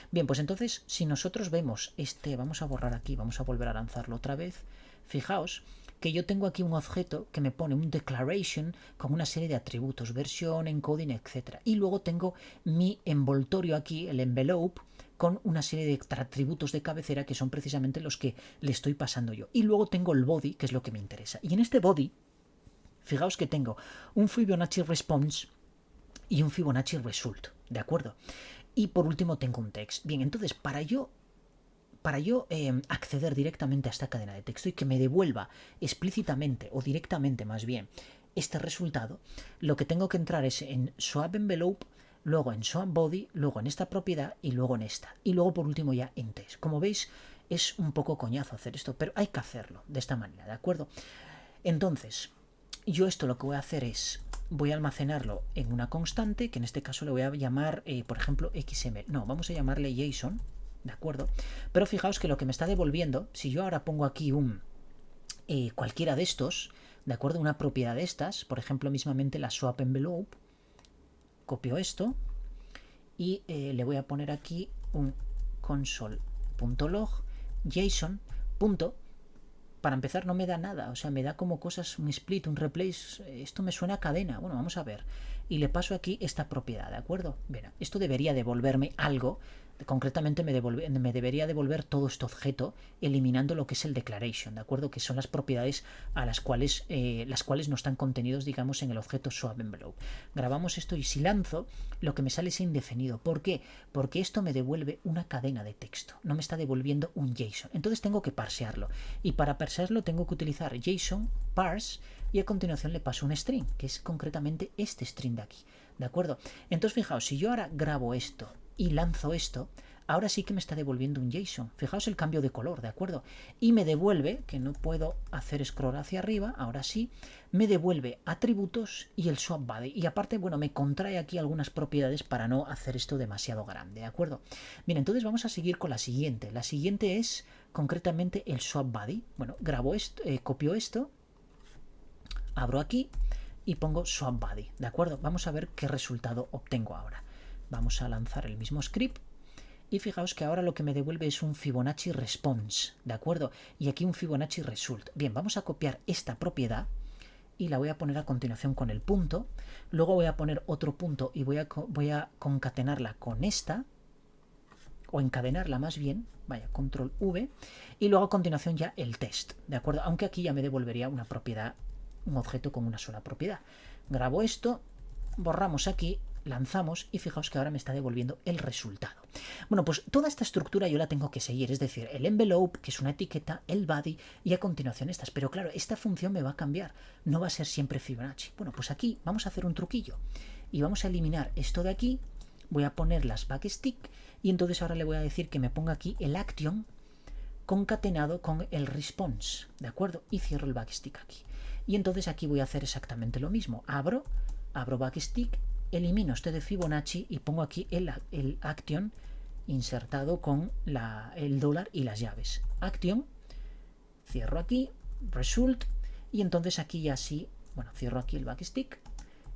Bien, pues entonces, si nosotros vemos vamos a borrar aquí, vamos a volver a lanzarlo otra vez, fijaos que yo tengo aquí un objeto que me pone un declaration con una serie de atributos, versión, encoding, etc. Y luego tengo mi envoltorio aquí, el envelope, con una serie de atributos de cabecera que son precisamente los que le estoy pasando yo. Y luego tengo el body, que es lo que me interesa. Y en este body, fijaos que tengo un Fibonacci response y un Fibonacci result, ¿de acuerdo? Y por último tengo un text. Bien, entonces para yo acceder directamente a esta cadena de texto y que me devuelva explícitamente o directamente más bien este resultado, lo que tengo que entrar es en swap envelope, luego en swap body, luego en esta propiedad y luego en esta. Y luego por último ya en text. Como veis es un poco coñazo hacer esto, pero hay que hacerlo de esta manera, ¿de acuerdo? Entonces, yo esto lo que voy a hacer es, voy a almacenarlo en una constante, que en este caso le voy a llamar, por ejemplo, XML. No, vamos a llamarle JSON, ¿de acuerdo? Pero fijaos que lo que me está devolviendo, si yo ahora pongo aquí cualquiera de estos, ¿de acuerdo? Una propiedad de estas, por ejemplo, mismamente la swap envelope, copio esto y le voy a poner aquí un console.log JSON. para empezar no me da nada, o sea, me da como cosas, un split, un replace, esto me suena a cadena. Bueno, vamos a ver. Y le paso aquí esta propiedad, ¿de acuerdo? Bien, esto debería devolverme algo. Concretamente me debería devolver todo este objeto eliminando lo que es el declaration, ¿de acuerdo? Que son las propiedades a las cuales no están contenidos, digamos, en el objeto swapEnvelope. Grabamos esto y si lanzo, lo que me sale es indefinido. ¿Por qué? Porque esto me devuelve una cadena de texto, no me está devolviendo un JSON. Entonces tengo que parsearlo. Y para parsearlo tengo que utilizar JSON parse y a continuación le paso un string, que es concretamente este string de aquí, ¿de acuerdo? Entonces fijaos, si yo ahora grabo esto y lanzo esto, ahora sí que me está devolviendo un JSON. Fijaos el cambio de color, ¿de acuerdo? Y me devuelve, que no puedo hacer scroll hacia arriba, ahora sí, me devuelve atributos y el swap body. Y aparte, bueno, me contrae aquí algunas propiedades para no hacer esto demasiado grande, ¿de acuerdo? Bien, entonces vamos a seguir con la siguiente. La siguiente es concretamente el swap body. Bueno, grabo esto, copio esto, abro aquí y pongo swap body, ¿de acuerdo? Vamos a ver qué resultado obtengo ahora. Vamos a lanzar el mismo script y fijaos que ahora lo que me devuelve es un Fibonacci response, ¿de acuerdo? Y aquí un Fibonacci result. Bien, vamos a copiar esta propiedad y la voy a poner a continuación con el punto. Luego voy a poner otro punto y voy a concatenarla con esta, o encadenarla más bien, vaya, control V, y luego a continuación ya el test, ¿de acuerdo? Aunque aquí ya me devolvería una propiedad, un objeto con una sola propiedad. Grabo esto, borramos aquí, lanzamos y fijaos que ahora me está devolviendo el resultado. Bueno, pues toda esta estructura yo la tengo que seguir, es decir, el envelope, que es una etiqueta, el body y a continuación estas. Pero claro, esta función me va a cambiar, no va a ser siempre Fibonacci. Bueno, pues aquí vamos a hacer un truquillo y vamos a eliminar esto de aquí, voy a poner las backstick y entonces ahora le voy a decir que me ponga aquí el action concatenado con el response, ¿de acuerdo? Y cierro el backstick aquí. Y entonces aquí voy a hacer exactamente lo mismo. Abro backstick, elimino este de Fibonacci y pongo aquí el action insertado con el dólar y las llaves. Action, cierro aquí, result, y entonces aquí ya sí, bueno, cierro aquí el backstick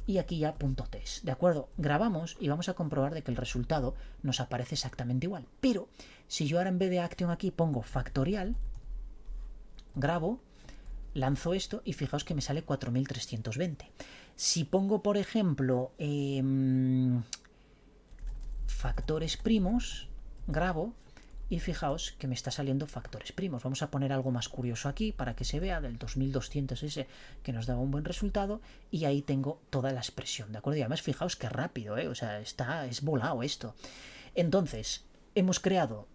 y aquí ya .test, ¿de acuerdo? Grabamos y vamos a comprobar de que el resultado nos aparece exactamente igual. Pero si yo ahora en vez de action aquí pongo factorial, grabo, lanzo esto y fijaos que me sale 4320. Si pongo, por ejemplo, factores primos, grabo y fijaos que me está saliendo factores primos. Vamos a poner algo más curioso aquí para que se vea, del 2200 ese que nos daba un buen resultado, y ahí tengo toda la expresión, ¿de acuerdo? Y además fijaos qué rápido, o sea, es volado esto. Entonces, hemos creado,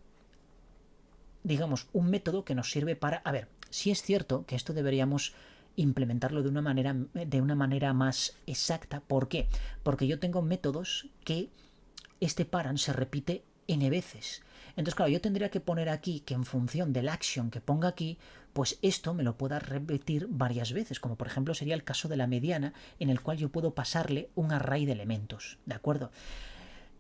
digamos, un método que nos sirve para... A ver, sí es cierto que esto deberíamos implementarlo de una manera más exacta. ¿Por qué? Porque yo tengo métodos que este parent se repite n veces. Entonces, claro, yo tendría que poner aquí que en función del action que ponga aquí, pues esto me lo pueda repetir varias veces, como por ejemplo sería el caso de la mediana, en el cual yo puedo pasarle un array de elementos, ¿de acuerdo?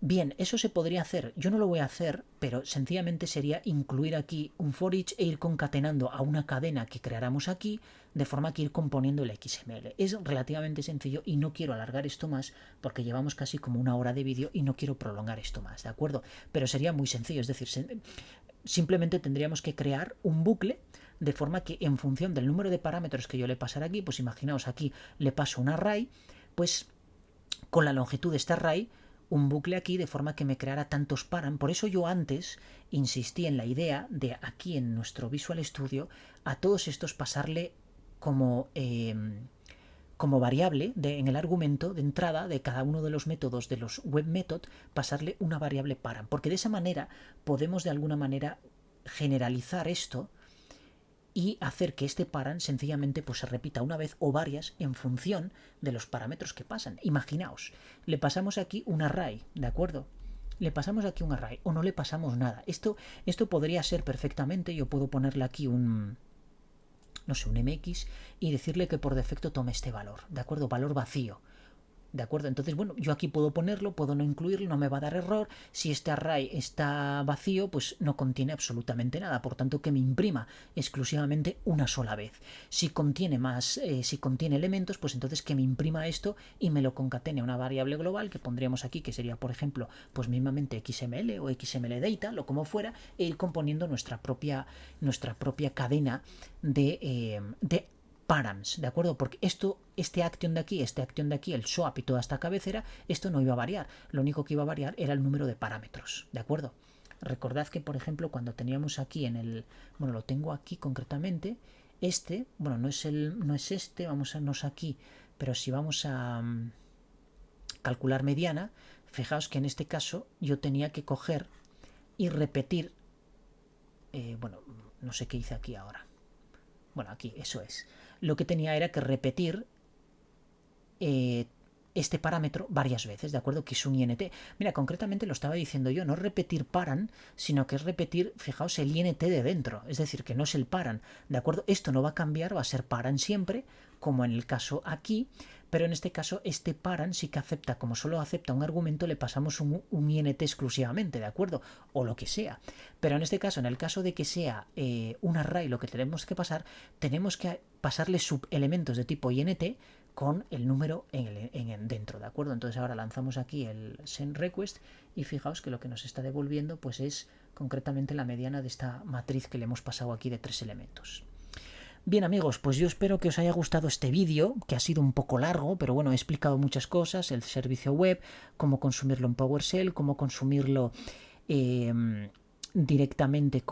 Bien, eso se podría hacer. Yo no lo voy a hacer, pero sencillamente sería incluir aquí un for each e ir concatenando a una cadena que creáramos aquí, de forma que ir componiendo el XML. Es relativamente sencillo y no quiero alargar esto más porque llevamos casi como una hora de vídeo y no quiero prolongar esto más, ¿de acuerdo? Pero sería muy sencillo, es decir, simplemente tendríamos que crear un bucle de forma que en función del número de parámetros que yo le pasara aquí, pues imaginaos aquí le paso un array, pues con la longitud de este array un bucle aquí de forma que me creara tantos param. Por eso yo antes insistí en la idea de aquí en nuestro Visual Studio a todos estos pasarle como variable en el argumento de entrada de cada uno de los métodos de los web method, pasarle una variable param, porque de esa manera podemos de alguna manera generalizar esto y hacer que este param sencillamente pues se repita una vez o varias en función de los parámetros que pasan. Imaginaos, le pasamos aquí un array, ¿de acuerdo? Le pasamos aquí un array o no le pasamos nada. Esto podría ser perfectamente, yo puedo ponerle aquí un MX y decirle que por defecto tome este valor, ¿de acuerdo? Valor vacío. ¿De acuerdo? Entonces, bueno, yo aquí puedo ponerlo, puedo no incluirlo, no me va a dar error. Si este array está vacío, pues no contiene absolutamente nada. Por tanto, que me imprima exclusivamente una sola vez. Si contiene más, si contiene elementos, pues entonces que me imprima esto y me lo concatene a una variable global que pondríamos aquí, que sería, por ejemplo, pues mismamente XML o XML data, lo como fuera, e ir componiendo nuestra propia cadena de params, ¿de acuerdo? Porque este action de aquí, el swap y toda esta cabecera, esto no iba a variar. Lo único que iba a variar era el número de parámetros, ¿de acuerdo? Recordad que, por ejemplo, cuando teníamos aquí en el... Bueno, lo tengo aquí concretamente. Bueno, no es este, vamos a irnos aquí, pero si vamos a calcular mediana, fijaos que en este caso yo tenía que coger y repetir... bueno, no sé qué hice aquí ahora. Bueno, aquí, eso es. Lo que tenía era que repetir este parámetro varias veces, ¿de acuerdo? Que es un INT. Mira, concretamente lo estaba diciendo yo, no repetir paran, sino que es repetir, fijaos, el INT de dentro, es decir, que no es el paran, ¿de acuerdo? Esto no va a cambiar, va a ser paran siempre, como en el caso aquí, pero en este caso este paran sí que acepta, como solo acepta un argumento, le pasamos un INT exclusivamente, ¿de acuerdo? O lo que sea. Pero en este caso, en el caso de que sea un array lo que tenemos que pasar, tenemos que pasarle subelementos de tipo INT con el número dentro, ¿de acuerdo? Entonces ahora lanzamos aquí el send request y fijaos que lo que nos está devolviendo pues es concretamente la mediana de esta matriz que le hemos pasado aquí de 3 elementos. Bien amigos, pues yo espero que os haya gustado este vídeo, que ha sido un poco largo, pero bueno, he explicado muchas cosas, el servicio web, cómo consumirlo en PowerShell, cómo consumirlo directamente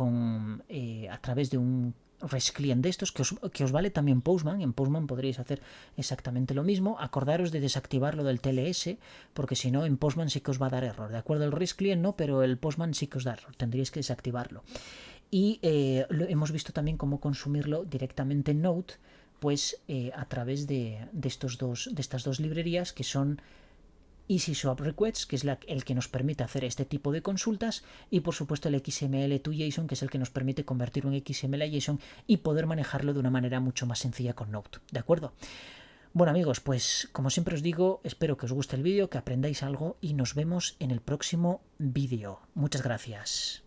a través de un REST client de estos, que os vale también Postman. En Postman podréis hacer exactamente lo mismo. Acordaros de desactivar lo del TLS, porque si no, en Postman sí que os va a dar error. De acuerdo, el REST client no, pero el Postman sí que os da error. Tendríais que desactivarlo. Y hemos visto también cómo consumirlo directamente en Node, pues a través de estas dos librerías que son Easy Swap Requests, que es el que nos permite hacer este tipo de consultas, y por supuesto el XML to JSON, que es el que nos permite convertir un XML a JSON y poder manejarlo de una manera mucho más sencilla con Node, ¿de acuerdo? Bueno amigos, pues como siempre os digo, espero que os guste el vídeo, que aprendáis algo y nos vemos en el próximo vídeo. Muchas gracias.